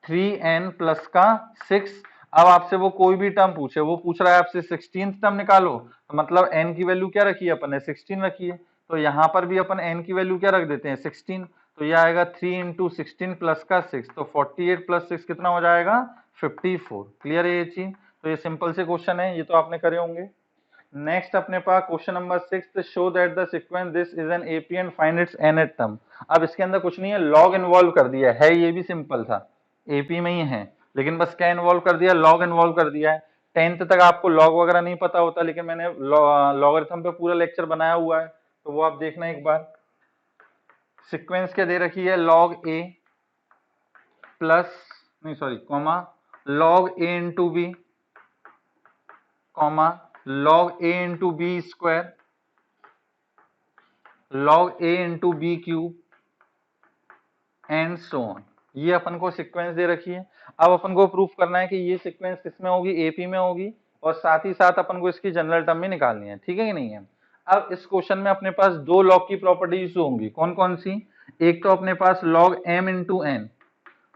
3n + का 6। अब आपसे वो कोई भी टर्म पूछे, वो पूछ रहा है आपसे 16th टर्म निकालो, तो मतलब n की वैल्यू क्या रखी है अपन ने, 16 रखी है। तो यहाँ पर भी अपन n की वैल्यू क्या रख देते हैं 16, तो ये आएगा 3 इंटू 16 प्लस का 6, तो 48 प्लस 6 कितना हो जाएगा 54। क्लियर है ये चीज? तो ये सिंपल से क्वेश्चन है, ये तो आपने करे होंगे। नेक्स्ट अपने पास question number 6, show that the sequence this is an AP and find its nth term. अब इसके अंदर कुछ नहीं है, लॉग इन्वॉल्व कर दिया है, ये भी सिंपल था, एपी में ही है, लेकिन बस क्या इन्वॉल्व कर दिया, लॉग इन्वॉल्व कर दिया है। 10th तक आपको लॉग वगैरह नहीं पता होता, लेकिन मैंने लॉगरिथम पे पूरा लेक्चर बनाया हुआ है, तो वो आप देखना एक बार। सीक्वेंस क्या दे रखी है, लॉग ए प्लस नहीं sorry comma log a into b comma log a into b square log a into b cube and so on. ये अपन को सीक्वेंस दे रखी है। अब अपन को प्रूफ करना है कि ये सीक्वेंस किसमें होगी, एपी में होगी, और साथ ही साथ अपन को इसकी जनरल टर्म भी निकालनी है, ठीक है कि नहीं है। अब इस क्वेश्चन में अपने पास दो लॉग की प्रॉपर्टीज होंगी, कौन कौन सी, एक तो अपने पास log m इंटू एन,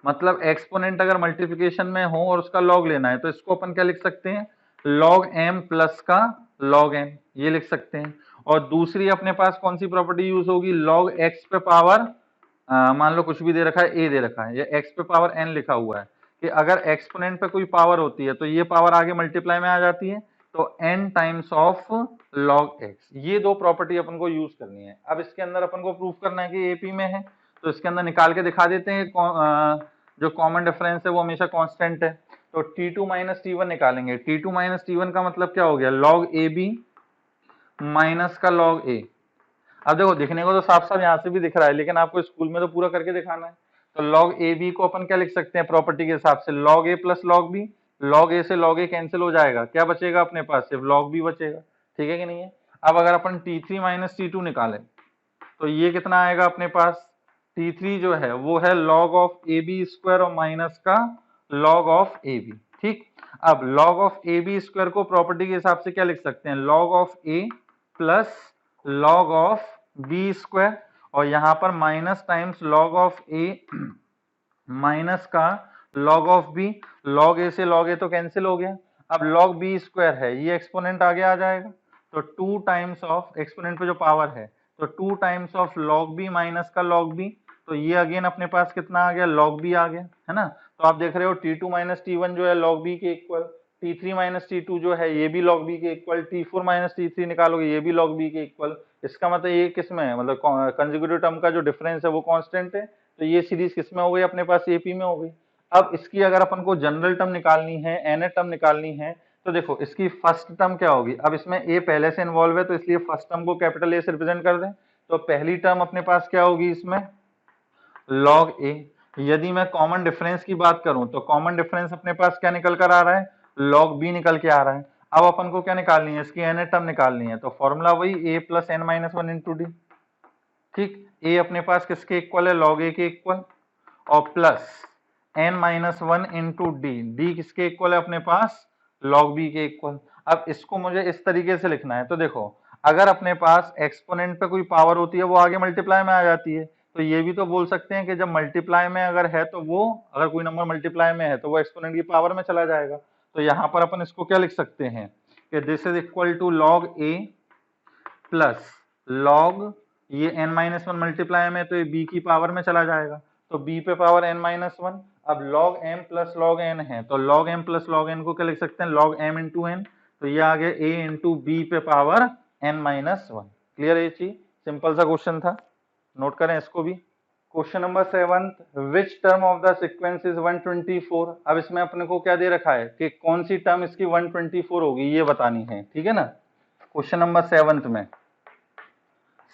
मतलब एक्सपोनेंट अगर मल्टीप्लिकेशन में हो और उसका लॉग लेना है तो इसको अपन क्या लिख सकते हैं, log m प्लस का log n, ये लिख सकते हैं। और दूसरी अपने पास कौन सी प्रॉपर्टी यूज होगी, log x पे पावर मान लो कुछ भी दे रखा है, a दे रखा है, या x पे पावर n लिखा हुआ है, कि अगर एक्सपोनेंट पे कोई पावर होती है तो ये पावर आगे मल्टीप्लाई में आ जाती है, तो n times of log x, ये दो प्रॉपर्टी अपन को यूज करनी है। अब इसके अंदर अपन को प्रूफ करना है कि एपी में है, तो इसके अंदर निकाल के दिखा देते हैं, जो कॉमन डिफरेंस है वो हमेशा कांस्टेंट है, तो T2 माइनस T1 निकालेंगे। T2 माइनस T1 का मतलब क्या हो गया, log AB माइनस का log A। अब देखो दिखने को तो साफ साफ यहाँ से भी दिख रहा है, लेकिन आपको स्कूल में तो पूरा करके दिखाना है, तो log AB को अपन क्या लिख सकते हैं प्रॉपर्टी के हिसाब से, log A plus log B, log A से log A कैंसिल हो जाएगा, क्या बचेगा अपने पास, सिर्फ log B बचेगा, ठीक है कि नहीं है। अब अगर अपन T3 माइनस T2 निकालें तो ये कितना आएगा अपने पास, T3 जो है वो है log ऑफ AB स्क्वायर और माइनस का log ऑफ AB, ठीक। अब log ऑफ AB स्क्वायर को प्रॉपर्टी के हिसाब से क्या लिख सकते हैं, log of A plus log of B square, और यहाँ पर minus times log of A minus का log of B, log A से log A तो कैंसिल हो गया, अब log B स्क्वायर है, ये एक्सपोनेंट आगे आ जाएगा, तो 2 टाइम्स ऑफ एक्सपोनेंट पे जो पावर है, तो 2 times of log B minus का log B, तो ये अगेन अपने पास कितना आ गया, log B आ गया, है ना। तो आप देख रहे हो T2 माइनस T1 जो है log B के इक्वल, T3 माइनस T2 जो है ये भी log B के इक्वल, T4 माइनस T3 निकालोगे ये भी log B के इक्वल। इसका मतलब ये किस में है, मतलब कंसेक्यूटिव टर्म का जो डिफरेंस है वो कांस्टेंट है, तो ये सीरीज किस में हो गई अपने पास, एपी में हो गई। अब इसकी अगर अपन को जनरल टर्म निकालनी है, nth टर्म निकालनी है, तो देखो इसकी फर्स्ट टर्म क्या होगी, अब इसमें a पहले से इन्वॉल्व है तो इसलिए फर्स्ट टर्म को कैपिटल A से रिप्रेजेंट कर दें, तो पहली टर्म अपने पास क्या होगी इसमें, log a। यदि मैं कॉमन डिफरेंस की बात करूं तो कॉमन डिफरेंस अपने पास क्या निकल कर आ रहा है, log b निकल के आ रहा है। अब अपन को क्या निकालनी है, इसकी nth टर्म निकालनी है, तो फॉर्मूला वही a plus n minus one into D, ठीक। a अपने पास किसके इक्वल है, log a के इक्वल, और plus n minus one into D, D किसके इक्वल है अपने पास, log b के इक्वल। अब इसको मुझे इस तरीके से लिखना है, तो देखो अगर अपने पास एक्सपोनेंट पे कोई पावर होती है वो आगे मल्टीप्लाई में आ जाती है, तो ये भी तो बोल सकते हैं कि जब मल्टीप्लाई में अगर है तो वो, अगर कोई नंबर मल्टीप्लाई में है तो वो एक्सपोनेंट की पावर में चला जाएगा, तो यहाँ पर अपन इसको क्या लिख सकते हैं कि this is equal to log a plus log, ये n माइनस वन मल्टीप्लाई में तो ये b की पावर में चला जाएगा, तो b पे पावर n माइनस वन। अब log m plus log n है, तो log m plus log n को क्या लिख सकते हैं, log m इंटू n, तो ये आ गया a इंटू b पे power n minus one. Clear है ये चीज, सिंपल सा क्वेश्चन था, नोट करें इसको भी। Question number 7, which term of the sequence is 124। अब इसमें अपने को क्या दे रखा है कि कौन सी टर्म इसकी 124 होगी, ये बतानी है, ठीक है ना। क्वेश्चन नंबर 7 में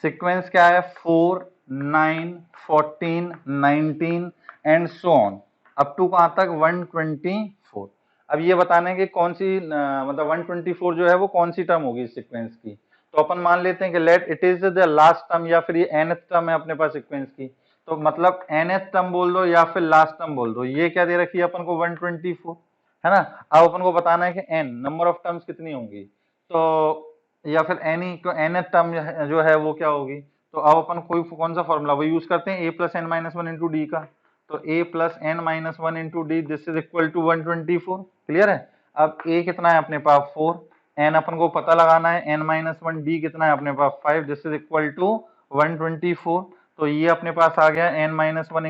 सीक्वेंस क्या है, 4 9 14 19 and so on up to कहां तक 124। अब ये बताना है कि कौन सी मतलब 124 जो है वो कौन सी टर्म होगी इस सीक्वेंस की, तो अपन मान लेते हैं कि let it is the last term, या फिर ये nth टर्म है अपने पास सीक्वेंस की, तो मतलब nth टर्म बोल दो या फिर लास्ट टर्म बोल दो। ये क्या दे रखी है अपन को 124, है ना। अब अपन को बताना है कि n नंबर ऑफ टर्म्स कितनी होंगी, तो या फिर एनी तो nth टर्म जो है वो क्या होगी, तो अब अपन कोई कौन सा फॉर्मूला वो यूज करते हैं, a plus N minus one into d का, तो a plus N minus one into d, this is equal to 124। Clear है। अब a कितना है अपने पास 4, n अपन को पता लगाना है, n-1 d कितना है अपने पास 5, दिस इज इक्वल टू 124। तो ये अपने पास आ गया n-1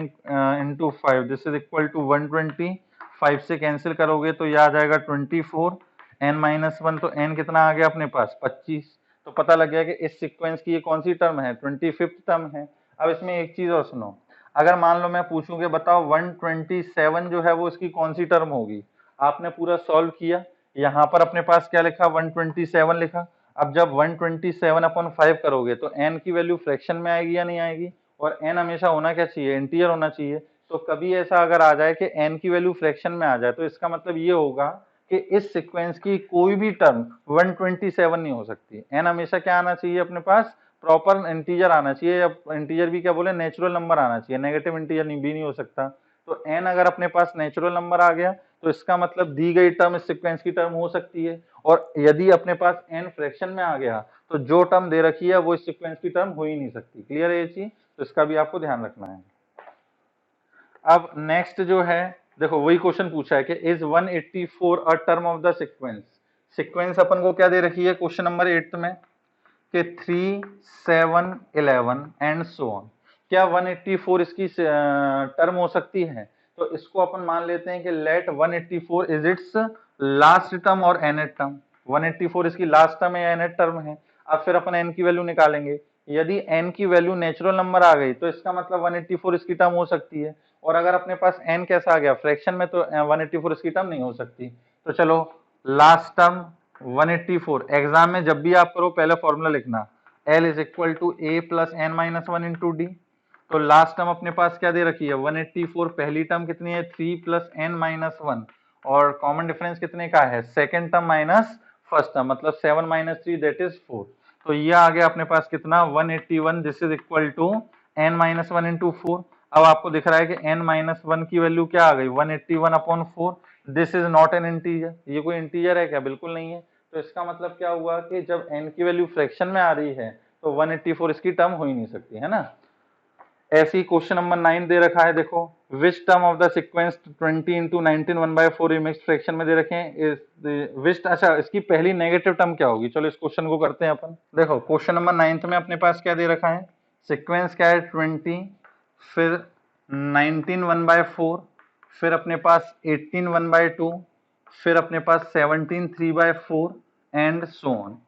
into 5, this is equal to 120। 5 से कैंसिल करोगे तो ये आ जाएगा 24, n-1 तो n कितना आ गया अपने पास 25। तो पता लग गया कि इस सीक्वेंस की ये कौन सी टर्म है, 25th टर्म है। अब इसमें एक चीज और सुनो, अगर मान लो मैं पूछूं कि बताओ 127 जो है वो इसकी कौन सी टर्म होगी, आपने पूरा सॉल्व किया, यहाँ पर अपने पास क्या लिखा 127 लिखा। अब जब 127 अपॉन 5 करोगे तो n की वैल्यू फ्रैक्शन में आएगी या नहीं आएगी, और n हमेशा होना क्या चाहिए, इंटीजर होना चाहिए। तो कभी ऐसा अगर आ जाए कि n की वैल्यू फ्रैक्शन में आ जाए तो इसका मतलब ये होगा कि इस सीक्वेंस की कोई भी टर्म 127 नहीं हो सकती। n हमेशा क्या आना चाहिए अपने पास, प्रॉपर इंटीजर आना चाहिए, या इंटीजर भी क्या बोले, नेचुरल नंबर आना चाहिए, नेगेटिव इंटीजर नहीं भी नहीं हो सकता। तो n अगर अपने पास नेचुरल नंबर आ गया तो इसका मतलब दी गई टर्म इस सीक्वेंस की टर्म हो सकती है, और यदि अपने पास n फ्रैक्शन में आ गया तो जो टर्म दे रखी है वो इस सीक्वेंस की टर्म हो ही नहीं सकती। क्लियर है ये चीज, तो इसका भी आपको ध्यान रखना है। अब नेक्स्ट जो है, देखो वही क्वेश्चन पूछा है कि is 184 a term of the sequence. Sequence अपन को क्या दे रखी है क्वेश्चन नंबर 8 में कि 3, 7, 11 एंड सो ऑन। क्या 184 इसकी टर्म हो सकती है? तो इसको अपन मान लेते हैं कि let 184 is its last term और nth टर्म। 184 इसकी लास्ट टर्म है या nth टर्म है। अब फिर अपन n की वैल्यू निकालेंगे, यदि n की वैल्यू नेचुरल नंबर आ गई तो इसका मतलब 184 इसकी टर्म हो सकती है, और अगर अपने पास n कैसा आ गया फ्रैक्शन में तो 184 इसकी टर्म नहीं हो सकती। तो चलो लास्ट टर्म 184, एग्जाम में जब भी आप करो पहले फॉर्मूला लिखना L is equal to a plus N minus one into d. तो लास्ट टर्म अपने पास क्या दे रखी है 184, पहली टर्म कितनी है 3 प्लस एन माइनस वन, और कॉमन डिफरेंस कितने का है second term minus first term, मतलब 7 माइनस 3 दैट इज 4। तो ये आ गया अपने पास कितना 181, this is equal to n minus one into 4। अब आपको दिख रहा है कि n माइनस वन की वैल्यू क्या आ गई 181 upon 4, this is not an integer. ये कोई इंटीजर है क्या, बिल्कुल नहीं है। तो इसका मतलब क्या हुआ कि जब n की वैल्यू फ्रैक्शन में आ रही है तो 184 इसकी टर्म हो ही नहीं सकती है ना। ऐसी क्वेश्चन नंबर 9 दे रखा है, देखो which term of the sequence 20 into 19 1/4 mixed fraction में दे रखे हैं विच, अच्छा इसकी पहली नेगेटिव टर्म क्या होगी, चलो इस क्वेश्चन को करते हैं अपन। देखो क्वेश्चन नंबर 9 में अपने पास क्या दे रखा है, सीक्वेंस क्या है 20, फिर 19 1/4, फिर अपने पास 18 1/2, फिर अपने पास 17 3/4 एंड सो ऑन,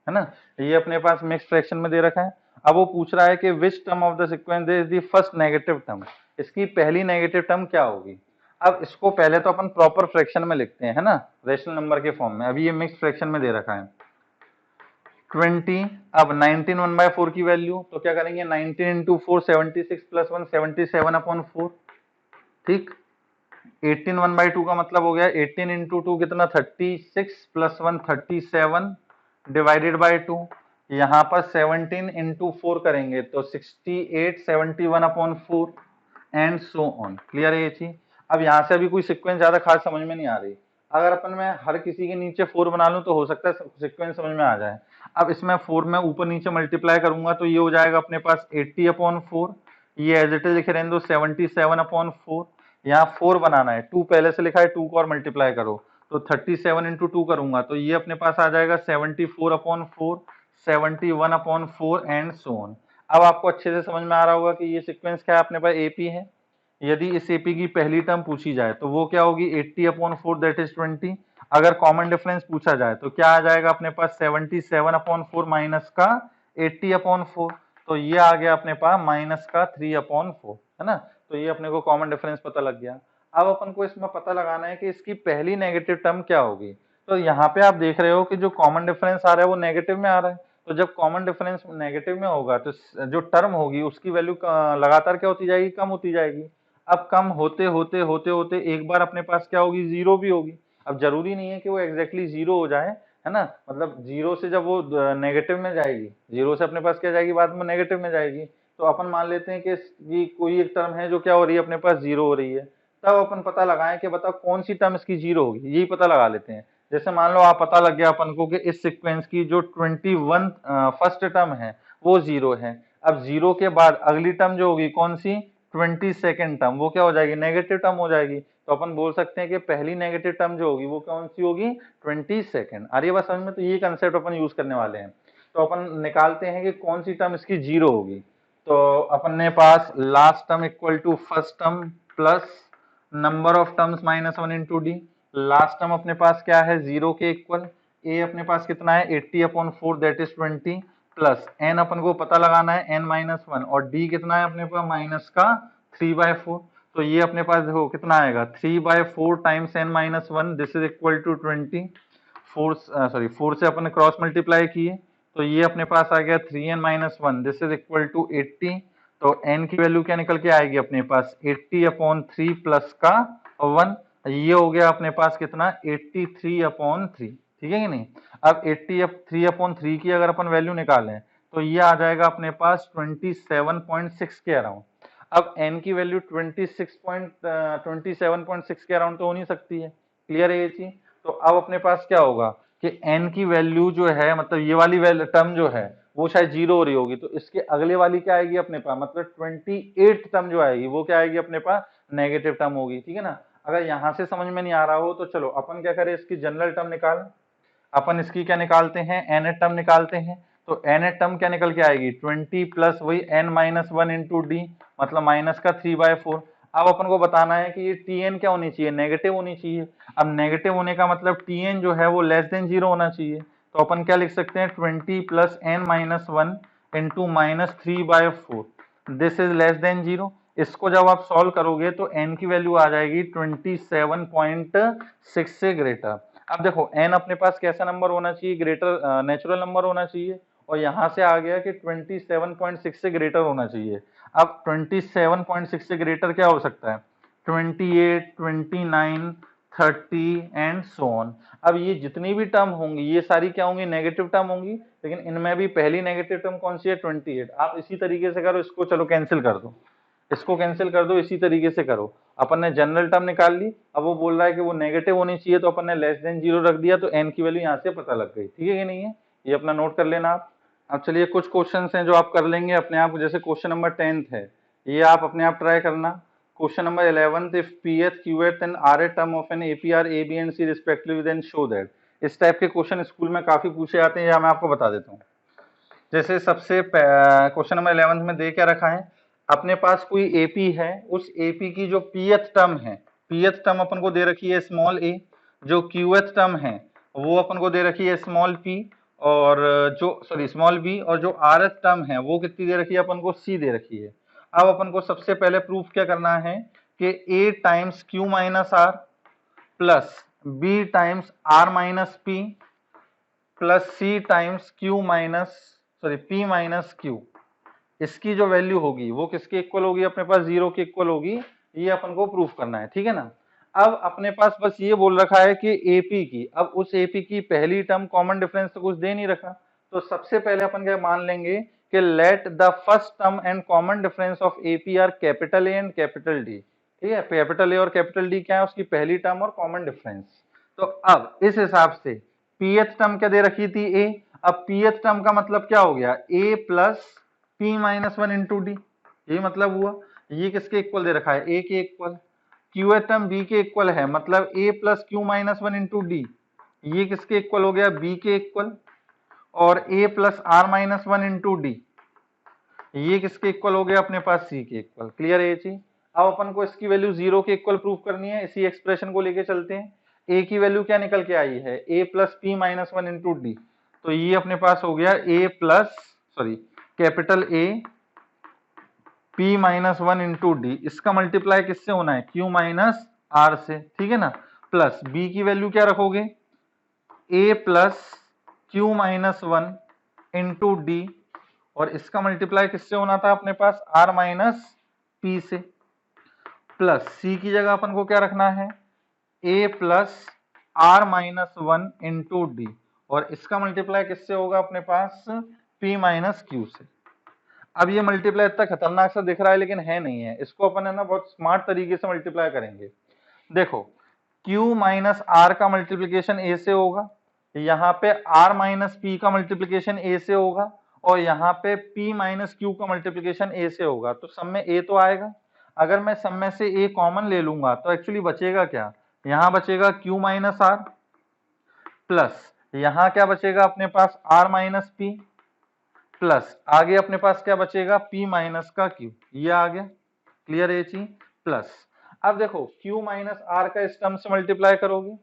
है ना। ये अपने पास मिक्स फ्रैक्शन में दे रखा है। अब वो पूछ रहा है कि which term of the sequence is the first negative term, इसकी पहली नेगेटिव टर्म क्या होगी। अब इसको पहले तो अपन प्रॉपर फ्रैक्शन में लिखते हैं, है ना, रेशनल नंबर के फॉर्म में। अभी ये मिक्स फ्रैक्शन में दे रखा है 20, अब 19 1/4 की वैल्यू, तो क्या करेंगे 19 इंटू 4 76 प्लस 1 77 अपॉन 4, ठीक। 18 1/2 का मतलब हो गया 18 इंटू 2 कितना 36 प्लस 1 37 डिवाइडेड बाय 2। यहाँ पर 17 इंटू 4 करेंगे तो 68 71 upon 4 and so on. Clear है ये चीज। अब यहाँ से अभी कोई सीक्वेंस ज्यादा खास समझ में नहीं आ रही। अगर अपन मैं हर किसी के नीचे 4 बना लूं तो हो सकता है सीक्वेंस समझ में आ जाए। अब इसमें 4 में ऊपर नीचे मल्टीप्लाई करूंगा तो ये हो जाएगा अपने पास 80 अपॉन 4, ये एज इट इज लिखे रहने दो 77 अपॉन 4। यहाँ 4 बनाना है, 2 पहले से लिखा है, 2 को और मल्टीप्लाई करो तो 37 इंटू 2 करूंगा तो ये अपने पास आ जाएगा 74 upon 4, 71 upon 4 and so on. अब आपको अच्छे से समझ में आ रहा होगा कि ये सीक्वेंस क्या है, अपने पास एपी है। यदि इस एपी की पहली टर्म पूछी जाए तो वो क्या होगी 80 अपॉन 4 दैट इज 20। अगर कॉमन डिफरेंस पूछा जाए तो क्या आ जाएगा अपने पास 77 अपॉन 4 माइनस का 80 अपॉन 4, तो ये आ गया अपने पास माइनस का 3 अपॉन 4, है ना। तो ये अपने को कॉमन डिफरेंस पता लग गया। अब अपन को इसमें पता लगाना है कि इसकी पहली नेगेटिव टर्म क्या होगी। तो यहाँ पे आप देख रहे हो कि जो कॉमन डिफरेंस आ रहा है वो नेगेटिव में आ रहा है, तो जब कॉमन डिफरेंस नेगेटिव में होगा तो जो टर्म होगी उसकी वैल्यू लगातार क्या होती जाएगी, कम होती जाएगी। अब कम होते होते होते होते एक बार अपने पास क्या होगी, जीरो भी होगी। अब जरूरी नहीं है कि वो एग्जैक्टली जीरो हो जाए, है ना, मतलब जीरो से जब वो नेगेटिव में जाएगी, जीरो से अपने पास क्या जाएगी बाद में नेगेटिव में जाएगी। तो अपन मान लेते हैं कि कोई एक टर्म है जो क्या हो रही है अपने पास जीरो हो रही है, तब अपन पता लगाएं कि बताओ कौन सी टर्म इसकी जीरो होगी, यही पता लगा लेते हैं। जैसे मान लो आप पता लग गया अपन को कि इस सीक्वेंस की जो 21 फर्स्ट टर्म है वो जीरो है। अब जीरो के बाद अगली टर्म जो होगी कौन सी 22nd टर्म, वो क्या हो जाएगी, नेगेटिव टर्म हो जाएगी। तो अपन बोल सकते हैं कि पहली नेगेटिव टर्म जो होगी वो कौन सी होगी, 22nd। आ रही है बात समझ में? तो ये कंसेप्ट अपन यूज करने वाले हैं। तो अपन निकालते हैं कि कौन सी टर्म इसकी जीरो होगी। तो अपन ने पास last term equal to first term plus number of terms -1 into D. Last term अपने पास क्या है, जीरो के इक्वल। ए अपने पास कितना है, 80/4 दैट इज 20 प्लस एन अपन को पता लगाना है n-1 और डी कितना है अपने पास माइनस का 3/4। तो ये अपने पास देखो कितना आएगा, 3/4 times n-1 this is equal to 20। 4 से अपन क्रॉस मल्टीप्लाई किए तो ये अपने पास आ गया 3n-1 this is equal to 80। तो n की वैल्यू क्या निकल के आएगी अपने पास, 80/3 प्लस का 1। ये हो गया अपने पास कितना, 83/3। ठीक है कि नहीं? अब 83/3 की अगर अपन वैल्यू निकालें तो ये आ जाएगा अपने पास 27.6 के अराउंड। अब n की वैल्यू 27.6 के अराउंड तो हो नहीं सकती है, क्लियर है ये चीज? तो अब अपने पास क्या होगा कि n की वैल्यू जो है, मतलब ये वाली टर्म जो है वो शायद जीरो हो रही होगी, तो इसके अगले वाली क्या आएगी अपने पास, मतलब 28 टर्म जो आएगी वो क्या आएगी अपने पास, नेगेटिव टर्म होगी। ठीक है ना? अगर यहां से समझ में नहीं आ रहा हो तो चलो अपन क्या करें, इसकी जनरल टर्म निकाल, अपन इसकी क्या निकालते हैं, nth टर्म निकालते हैं। तो nth टर्म क्या निकल के आएगी, 20 प्लस वही n-1 इंटू डी, मतलब माइनस का 3/4। अब अपन को बताना है कि ये tn क्या होनी चाहिए, नेगेटिव होनी चाहिए। अब नेगेटिव होने का मतलब tn जो है वो लेस देन जीरो होना चाहिए। तो अपन क्या लिख सकते हैं, 20 plus n-1 into -3/4 this is less than zero. इसको जब आप सॉल्व करोगे तो n की वैल्यू आ जाएगी 27.6 से ग्रेटर। अब देखो n अपने पास कैसा नंबर होना चाहिए, ग्रेटर नेचुरल नंबर होना चाहिए, और यहां से आ गया कि 27.6 से ग्रेटर होना चाहिए। अब 27.6 से ग्रेटर क्या हो सकता है, 28, 29, 30 एंड सो ऑन। अब ये जितनी भी टर्म होंगी ये सारी क्या होंगी, नेगेटिव टर्म होंगी, लेकिन इनमें भी पहली नेगेटिव टर्म कौन सी है, 28। आप इसी तरीके से करो, इसको चलो कैंसिल कर दो, इसको कैंसिल कर दो, इसी तरीके से करो। अपन ने जनरल टर्म निकाल ली, अब वो बोल रहा है कि वो नेगेटिव होनी चाहिए, तो अपन ने लेस देन जीरो रख दिया, तो n की वैल्यू यहाँ से पता लग गई। ठीक है कि नहीं है? ये अपना नोट कर लेना आप। अब चलिए कुछ क्वेश्चंस हैं जो आप कर लेंगे अपने आप, जैसे क्वेश्चन नंबर 10th है, ये आप अपने आप ट्राई करना। Question number 11th, if pth qth and rth term of an APR a b and c respectively then show that। इस टाइप के क्वेश्चन स्कूल में काफी पूछे जाते हैं, या मैं आपको बता देता हूँ। जैसे सबसे क्वेश्चन नंबर 11th में दे क्या रखा है, अपने पास कोई एपी है, उस एपी की जो पीएथ टर्म है, पीएथ टर्म अपन को दे रखी है स्मॉल ए, जो क्यूएथ टर्म है वो अपन को दे रखी है स्मॉल पी, और स्मॉल बी, और जो आरएथ टर्म है वो कितनी दे रखी है अपन को, सी दे रखी है। अब अपन को सबसे पहले प्रूफ क्या करना है कि A times Q minus are plus B times R minus P plus C times P minus Q, इसकी जो वैल्यू होगी वो किसके इक्वल होगी अपने पास, जीरो के इक्वल होगी। ये अपन को प्रूफ करना है। ठीक है ना? अब अपने पास बस ये बोल रखा है कि एपी की, अब उस एपी की पहली टर्म कॉमन डिफरेंस तो कुछ दे नहीं रखा, तो सबसे पहले अपन क्या मान लेंगे कि let the first term and common difference of AP are capital A and capital D. ठीक है? कैपिटल ए और कैपिटल डी क्या है, उसकी पहली टर्म और कॉमन डिफरेंस। तो अब इस हिसाब से पीएथ टर्म क्या दे रखी थी, ए। अब पीएथ टर्म का मतलब क्या हो गया, ए प्लस p-1 इंटू डी, ये मतलब हुआ। ये किसके इक्वल दे रखा है, a के इक्वल। क्यू टर्म b के इक्वल है, मतलब a plus q-1 into D, ये किसके इक्वल हो गया, b के इक्वल। और a plus r-1 into D, ये किसके इक्वल हो गया अपने पास, c के इक्वल। क्लियर है ये चीज? अब अपन को इसकी वैल्यू जीरो के इक्वल प्रूफ करनी है, इसी एक्सप्रेशन को लेके चलते हैं। a की वैल्यू क्या निकल के आई है, a plus p-1 into d, तो ये अपने पास हो गया capital A p-1 into D, इसका मल्टीप्लाई किससे होना है, q माइनस आर से। ठीक है ना? प्लस b की वैल्यू क्या रखोगे, a plus q-1 into D, और इसका मल्टीप्लाई किससे होना था अपने पास, r माइनस p से। प्लस c की जगह अपन को क्या रखना है, a plus r-1 into D, और इसका मल्टीप्लाई किससे होगा अपने पास, p माइनस क्यू से। अब ये मल्टीप्लाई इतना खतरनाक सा दिख रहा है लेकिन है नहीं है, इसको अपन है ना बहुत स्मार्ट तरीके से मल्टीप्लाई करेंगे। देखो q माइनस आर का मल्टीप्लीकेशन a से होगा, यहाँ पे r माइनस पी का मल्टीप्लीकेशन a से होगा, और यहाँ पे p माइनस क्यू का मल्टीप्लीकेशन a से होगा, तो सब में a तो आएगा। अगर मैं सब में से a कॉमन ले लूंगा तो एक्चुअली बचेगा क्या, यहाँ बचेगा q माइनस आर प्लस यहाँ क्या बचेगा अपने पास r माइनस पी प्लस आगे अपने पास क्या बचेगा p माइनस का q, ये आ गया क्लियर है चीज। प्लस अब देखो q माइनस आर का इस टर्म से मल्टीप्लाई करोगे,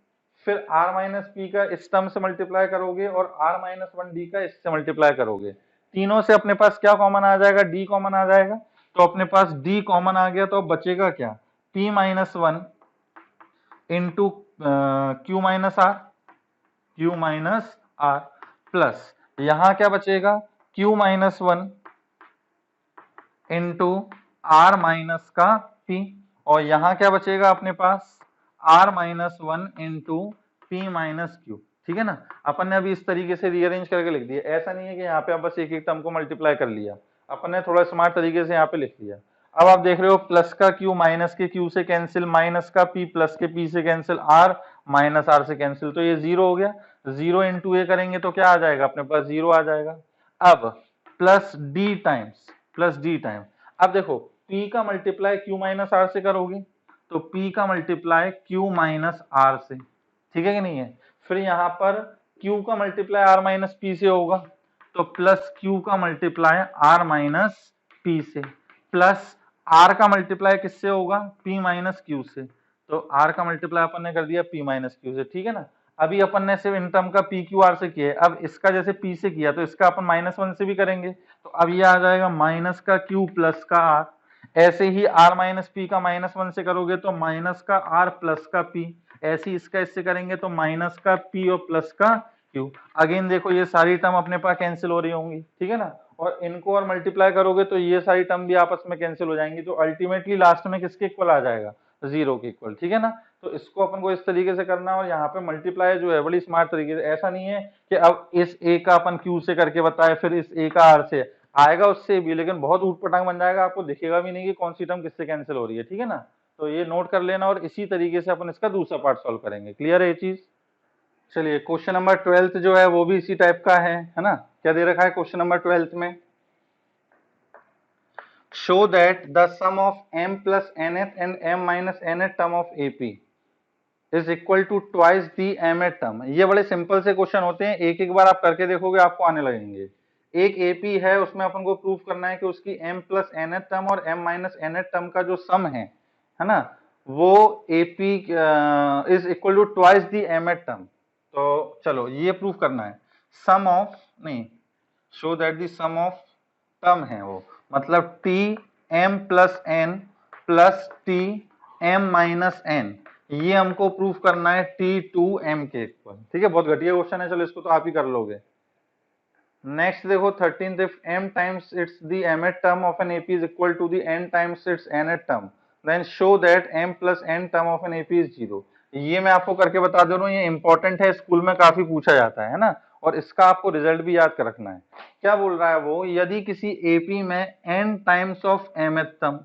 फिर r माइनस पी का इस टर्म से मल्टीप्लाई करोगे और r माइनस वन डी का इससे मल्टीप्लाई करोगे। तीनों से अपने पास क्या कॉमन आ जाएगा, d कॉमन आ जाएगा, तो अपने पास d कॉमन आ गया, तो अब बचेगा क्या p minus one into q minus are plus यहाँ क्या बचेगा q minus one into r minus का p, और यहाँ क्या बचेगा अपने पास r minus one into p minus q. ठीक है ना, अपन ने अभी इस तरीके से रीअरेंज करके लिख दिया, ऐसा नहीं है कि यहाँ पे आप बस एक एक टर्म को मल्टीप्लाई कर लिया, अपन ने थोड़ा स्मार्ट तरीके से यहाँ पे लिख लिया। अब आप देख रहे हो प्लस का q माइनस के q से कैंसिल, माइनस का p प्लस के p से कैंसिल, r माइनस r से कैंसिल, तो ये जीरो हो गया। जीरो इंटू ए करेंगे तो क्या आ जाएगा अपने पास, जीरो आ जाएगा। अब प्लस डी टाइम, अब देखो p का मल्टीप्लाई q माइनस आर से करोगे तो p का मल्टीप्लाई q माइनस आर से, ठीक है कि नहीं है। फिर यहाँ पर q का मल्टीप्लाई r माइनस p से होगा तो प्लस q का मल्टीप्लाई r माइनस p से, प्लस r का मल्टीप्लाई किससे होगा p माइनस q से, तो r का मल्टीप्लाई अपन ने कर दिया p माइनस q से। ठीक है ना, अभी अपन ने सिर्फ इन टर्म का p q r से किया है, अब इसका जैसे p से किया तो इसका अपन माइनस वन से भी करेंगे, तो अब ये आ जाएगा माइनस का q प्लस का r। ऐसे ही r माइनस पी का माइनस वन से करोगे तो माइनस का r प्लस का p, ऐसे ही इसका इससे करेंगे तो माइनस का p और प्लस का q। अगेन देखो ये सारी टर्म अपने पास कैंसिल हो रही होंगी, ठीक है ना, और इनको और मल्टीप्लाई करोगे तो ये सारी टर्म भी आपस में कैंसिल हो जाएंगी, तो अल्टीमेटली लास्ट में किसके इक्वल आ जाएगा, जीरो के इक्वल। ठीक है ना, तो इसको अपन को इस तरीके से करना है, और यहाँ पे मल्टीप्लाई जो है बड़ी स्मार्ट तरीके से, ऐसा नहीं है कि अब इस a का अपन q से करके बताए फिर इस a का r से, आएगा उससे भी लेकिन बहुत ऊट पटांग बन जाएगा, आपको दिखेगा भी नहीं कि कौन सी टर्म किससे कैंसिल हो रही है। ठीक है ना, तो ये नोट कर लेना, और इसी तरीके से अपन इसका दूसरा पार्ट सॉल्व करेंगे। क्लियर है ये चीज। चलिए क्वेश्चन नंबर 12 जो है वो भी इसी टाइप का है ना। क्या दे रखा है क्वेश्चन नंबर 12 में, show that the sum of m plus nth and m minus nth term of AP is equal to twice the mth term. ये बड़े सिंपल से क्वेश्चन होते हैं, एक एक बार आप करके देखोगे आपको आने लगेंगे। एक AP है, उसमें अपन को प्रूव करना है कि उसकी m प्लस nth टर्म और m माइनस nth टर्म का जो सम है ना, वो AP is equal to twice the mth term. तो चलो ये प्रूव करना है, सम ऑफ नहीं, show that the sum of term है वो, मतलब t m plus n plus t m minus n, ये हमको प्रूफ करना है t2m के इक्वल। ठीक है, बहुत घटिया क्वेश्चन है, चलो इसको तो आप ही कर लोगे। नेक्स्ट देखो 13th, if m times its the mth term of an AP is equal to the n times its nth term, then show that m plus n term of an AP is 0। ये मैं आपको करके बता दे रहा हूँ, ये इंपॉर्टेंट है, स्कूल में काफी पूछा जाता है ना, और इसका आपको रिजल्ट भी याद कर रखना है। क्या बोल रहा है वो, यदि किसी AP में n times of mth term,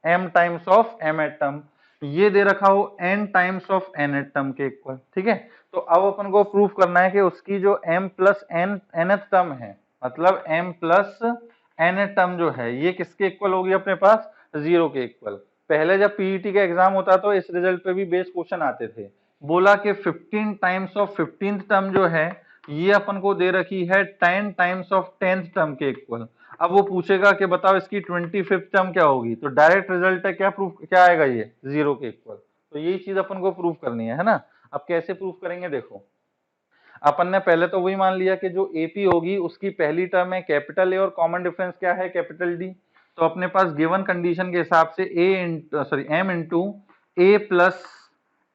m times of mth term, ये दे रखा हो n times of nth term के इक्वल। ठीक है, तो अब अपन को प्रूफ करना है कि उसकी जो m प्लस nth टर्म है, मतलब m प्लस nth टर्म जो है ये किसके इक्वल होगी अपने पास, जीरो के इक्वल। पहले जब पीईटी का एग्जाम होता तो इस रिजल्ट पे भी बेस क्वेश्चन आते थे, बोला कि 15 टाइम्स ऑफ 15th टर्म जो है ये अपन को दे रखी है 10 टाइम्स ऑफ 10th टर्म के इक्वल। अब वो पूछेगा कि बताओ इसकी 25th टर्म क्या होगी, तो डायरेक्ट रिजल्ट है क्या, प्रूफ क्या आएगा, ये जीरो के इक्वल। तो यही चीज अपन को प्रूफ करनी है ना। अब कैसे प्रूफ करेंगे, देखो अपन ने पहले तो वही मान लिया कि जो एपी होगी उसकी पहली टर्म है कैपिटल ए और कॉमन डिफरेंस क्या है, कैपिटल डी। तो अपने पास गिवन कंडीशन के हिसाब से m into a plus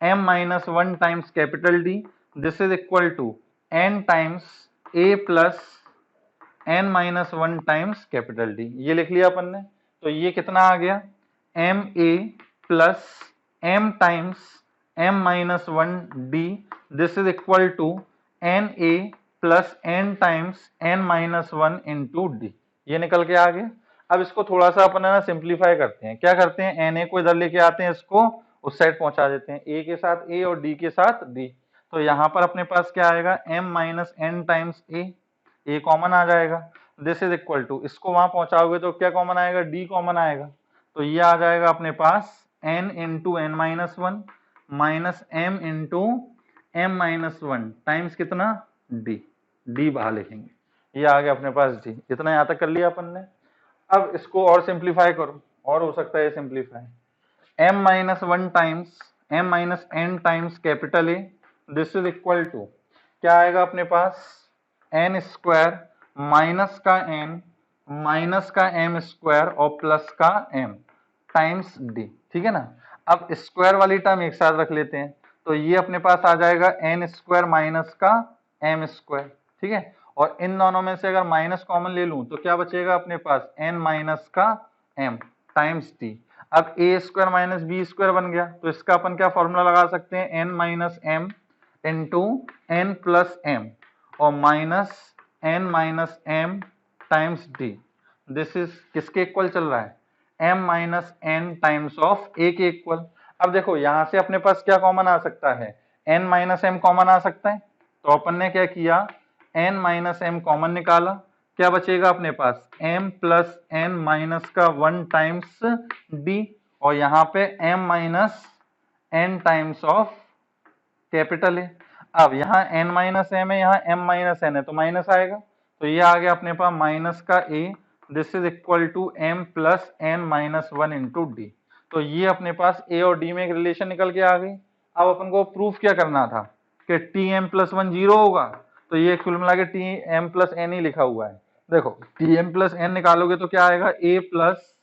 m minus one times capital d, this is equal to n times a plus n minus one times capital d, ये लिख लिया अपन ने। तो ये कितना आ गया, m a plus m times m minus one d, this is equal to n a plus n times n minus one into D, ये निकल के आ गया। अब इसको थोड़ा सा अपन है ना सिंप्लीफाई करते हैं, क्या करते हैं, na को इधर लेके आते हैं, इसको उस साइड पहुंचा देते हैं, a के साथ a और d के साथ d। तो यहाँ पर अपने पास क्या आएगा, m minus n times a common आ जाएगा, दिस इज इक्वल टू, इसको वहां पहुंचाओगे तो क्या कॉमन आएगा, d कॉमन आएगा। तो ये आ जाएगा अपने पास n into n minus one minus m into m minus one times कितना d, d बाहर लिखेंगे, ये आ गया अपने पास d। इतना यहाँ तक कर लिया अपन ने। अब इसको और सिंप्लीफाई करो, और हो सकता है simplify, m minus one times m minus n times capital A, this is equal to क्या आएगा अपने पास n स्क्वायर माइनस का n माइनस का m स्क्वायर और प्लस का m टाइम्स d, ठीक है ना। अब स्क्वायर वाली टर्म एक साथ रख लेते हैं, तो ये अपने पास आ जाएगा n स्क्वायर माइनस का m स्क्वायर, ठीक है। और इन दोनों में से अगर माइनस कॉमन ले लूं तो क्या बचेगा अपने पास n माइनस का m टाइम्स d। अब a square minus b square बन गया, तो इसका अपन क्या फॉर्मूला लगा सकते हैं, n minus m into n plus m और minus n minus m times d। This is किसके इक्वल चल रहा है, m minus n times of a के इक्वल। अब देखो यहां से अपने पास क्या कॉमन आ सकता है, n माइनस m कॉमन आ सकता है, तो अपन ने क्या किया, n माइनस m कॉमन निकाला, क्या बचेगा अपने पास m प्लस n माइनस का वन टाइम्स d, और यहाँ पे m minus n times of capital है। अब यहाँ n माइनस m है, यहाँ m माइनस n है, तो माइनस आएगा, तो ये आ गया अपने पास माइनस का a, this is equal to m plus n minus one into d. तो ये अपने पास a और d में एक रिलेशन निकल के आ गई। अब अपन को प्रूफ क्या करना था कि t m plus one zero होगा, तो ये कुल मिला के टी एम प्लस एन ही लिखा हुआ है। देखो टी एम प्लस एन निकालोगे तो क्या आएगा, a प्लस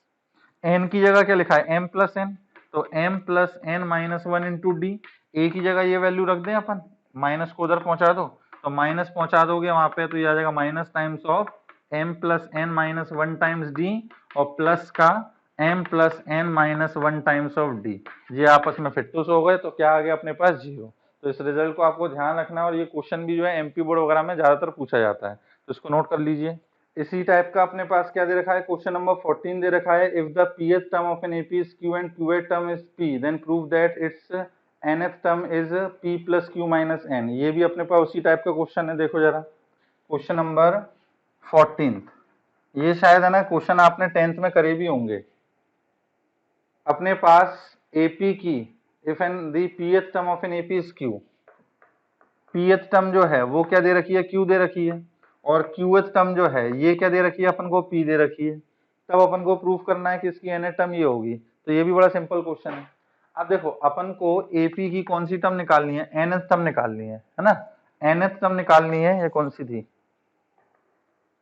एन की जगह क्या लिखा है m प्लस एन, तो m plus N minus one into D, A की जगह ये वैल्यू रख दें अपन, माइनस को उधर पहुंचा दो, तो माइनस पहुंचा दोगे वहां पे तो ये आ जाएगा minus times of m plus N minus one times d और प्लस का m plus N minus one times of d, ये आपस में फिट्टूस हो गए, तो क्या आ गया अपने पास जीरो। तो इस रिजल्ट को आपको ध्यान रखना है, और ये क्वेश्चन भी जो है एमपी बोर्ड वगैरह में ज्यादातर पूछा जाता है, तो इसको नोट कर लीजिए। इसी टाइप का अपने पास क्या दे रखा है, क्वेश्चन नंबर 14 दे रखा है, if the pth term of an AP is q and qth term is p then prove that its nth term is p plus q minus n। ये भी अपने पास उसी टाइप का क्वेश्चन है, देखो जरा क्वेश्चन नंबर 14, ये शायद है ना क्वेश्चन आपने 10th में करे भी होंगे। अपने पास AP की if an the pth term of an AP is q, pth term जो है वो क्या दे रखी है, q दे रखी है, और qth टर्म जो है ये क्या दे रखी है अपन को, p दे रखी है। तब अपन को प्रूफ करना है कि इसकी nth टर्म ये होगी, तो ये भी बड़ा सिंपल क्वेश्चन है। अब देखो अपन को AP की कौन सी टर्म निकालनी है, nth टर्म निकालनी है ना, nth टर्म निकालनी है, ये कौन सी थी,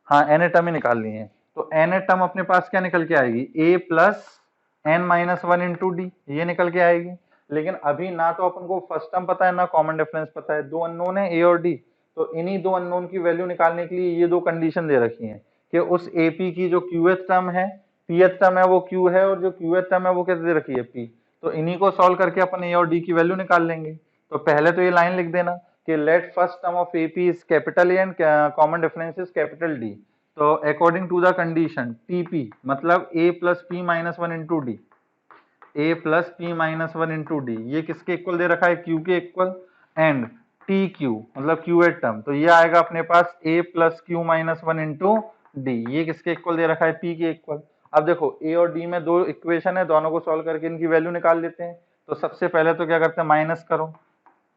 हाँ nth टर्म ही निकालनी है। तो nth टर्म अपने पास क्या निकल के आएगी, a plus n minus one into D, ये निकल के आएगी। लेकिन अभी ना तो अपन को फर्स्ट टर्म पता है ना कॉमन डिफरेंस पता है, दो अननोन है a और d, तो इन्हीं दो अननोन की वैल्यू निकालने के लिए ये दो कंडीशन दे रखी हैं कि उस AP की जो qth टर्म है, pth टर्म है वो q है, और जो qth टर्म है वो कैसे दे रखी है p, तो इन्हीं को सॉल्व करके अपन a और d की वैल्यू निकाल लेंगे। तो पहले तो ये लाइन लिख देना कि let first term of AP is capital A and common difference is capital D। तो according to the condition TP मतलब a plus p minus one into D, a plus p minus one into D, ये किसके इक्वल दे रखा है, q के इक्वल, एंड TQ मतलब qth टर्म, तो ये आएगा अपने पास a plus q minus one into D, ये किसके इक्वल दे रखा है, p के इक्वल। अब देखो a और d में दो इक्वेशन है, दोनों को सॉल्व करके इनकी वैल्यू निकाल लेते हैं। तो सबसे पहले तो क्या करते हैं, माइनस करो,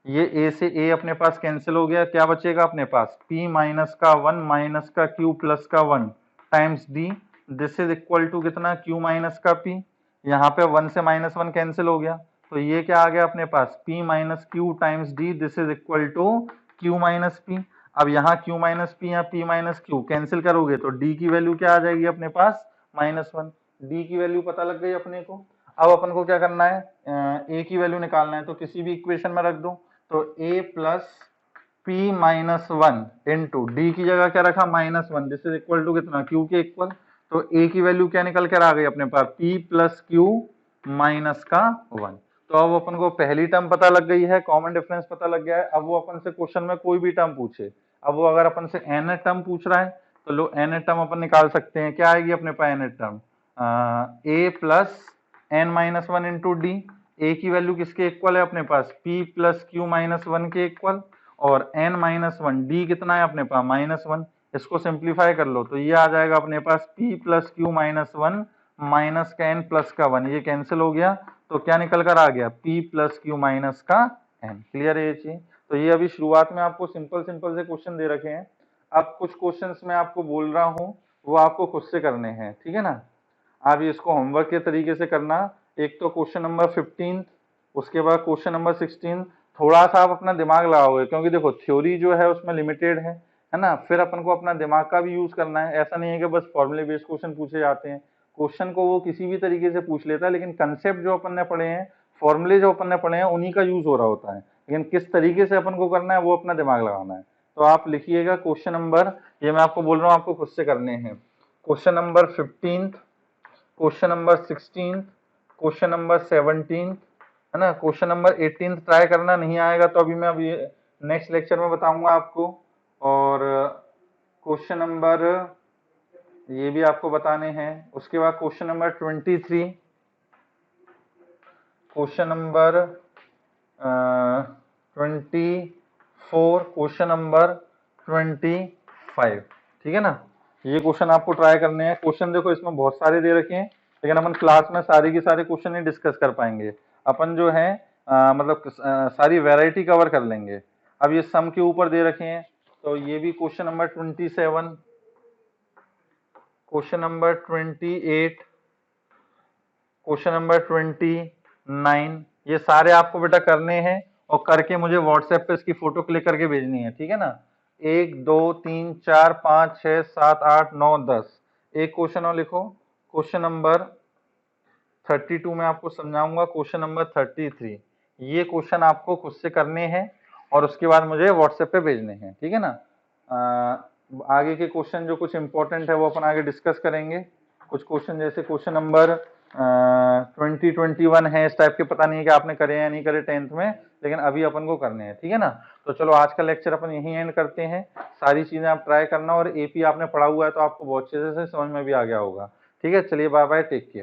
ये a से a अपने पास कैंसिल हो गया, क्या बचेगा अपने पास p माइनस का वन माइनस का q प्लस का one times d, this is equal to कितना, q माइनस का p, यहाँ पे वन से माइनस वन कैंसिल हो गया, तो ये क्या आ गया अपने पास p minus q times d, this is equal to q minus p। अब यहाँ q माइनस p, यहाँ p माइनस क्यू कैंसिल करोगे तो d की वैल्यू क्या आ जाएगी अपने पास, माइनस वन, d की वैल्यू पता लग गई अपने को। अब अपन को क्या करना है, a की वैल्यू निकालना है, तो किसी भी इक्वेशन में रख दो, तो a plus p minus one into D की जगह क्या रखा, minus one, this is equal to कितना, q के इक्वल। तो a की वैल्यू क्या निकल कर आ गई अपने पास, p प्लस क्यू माइनस का वन। तो अब अपन को पहली टर्म पता लग गई है, कॉमन डिफरेंस पता लग गया है। अब वो अपन से क्वेश्चन में कोई भी टर्म पूछे, अब वो अगर अपन से n टर्म पूछ रहा है तो लो n टर्म अपन निकाल सकते हैं, क्या आएगी अपने पास n term, a plus n minus one into D, A की वैल्यू किसके इक्वल है अपने पास, p plus Q minus one के इक्वल, और n माइनस वन, डी कितना है अपने पास माइनस वन, इसको सिंप्लीफाई कर लो तो ये आ जाएगा अपने पास p plus Q minus one minus का n प्लस का 1, ये कैंसिल हो गया तो क्या निकल कर आ गया, p प्लस क्यू माइनस का n। क्लियर है ये चीज। तो ये अभी शुरुआत में आपको सिंपल सिंपल से क्वेश्चन दे रखे हैं। अब कुछ क्वेश्चंस मैं आपको बोल रहा हूँ वो आपको खुद से करने हैं, ठीक है ना। आप ये इसको होमवर्क के तरीके से करना। एक तो क्वेश्चन नंबर 15, उसके बाद क्वेश्चन नंबर 16। थोड़ा सा आप अपना दिमाग लगाओगे क्योंकि देखो थ्योरी जो है उसमें लिमिटेड है ना। फिर अपन को अपना दिमाग का भी यूज करना है। ऐसा नहीं है कि बस फॉर्मूले बेस्ड क्वेश्चन पूछे जाते हैं। क्वेश्चन को वो किसी भी तरीके से पूछ लेता है, लेकिन कंसेप्ट जो अपन ने पढ़े हैं, फॉर्मूले जो अपन ने पढ़े हैं, उन्हीं का यूज हो रहा होता है। लेकिन किस तरीके से अपन को करना है वो अपना दिमाग लगाना है। तो आप लिखिएगा क्वेश्चन नंबर, ये मैं आपको बोल रहा हूँ आपको खुद से करने हैं। Question number 15, question number 16, question number 17, है ना। क्वेश्चन नंबर 18 ट्राई करना, नहीं आएगा तो अभी नेक्स्ट लेक्चर में बताऊंगा आपको। और क्वेश्चन नंबर ये भी आपको बताने हैं। उसके बाद question number 23, question number 24, question number 25, ठीक है ना। ये क्वेश्चन आपको ट्राई करने हैं। क्वेश्चन देखो इसमें बहुत सारे दे रखे हैं, लेकिन अपन क्लास में सारे के सारे क्वेश्चन नहीं डिस्कस कर पाएंगे। अपन जो है मतलब सारी वैरायटी कवर कर लेंगे। अब ये सम के ऊपर दे रखे हैं, तो ये भी question number 27, question number 28, question number 29, ये सारे आपको बेटा करने हैं और करके मुझे व्हाट्सएप पे इसकी फोटो क्लिक करके भेजनी है, ठीक है ना। 1 2 3 4 5 6 7 8 9 10। एक क्वेश्चन और लिखो, क्वेश्चन नंबर 32 में आपको समझाऊंगा, क्वेश्चन नंबर 33। ये क्वेश्चन आपको खुद से करने हैं और उसके बाद मुझे व्हाट्सएप पे भेजने हैं, ठीक है ना। आगे के क्वेश्चन जो कुछ इंपॉर्टेंट है वो अपन आगे डिस्कस करेंगे। कुछ क्वेश्चन जैसे क्वेश्चन नंबर 2021 है, इस टाइप के पता नहीं है कि आपने करे या नहीं करे 10th में, लेकिन अभी अपन को करने हैं, ठीक है ना। तो चलो आज का लेक्चर अपन यहीं एंड करते हैं। सारी चीजें आप ट्राई करना, और एपी आपने पढ़ा हुआ है तो आपको बहुत अच्छे से समझ में भी आ गया होगा। ठीक है, चलिए बाय बाय, टेक केयर।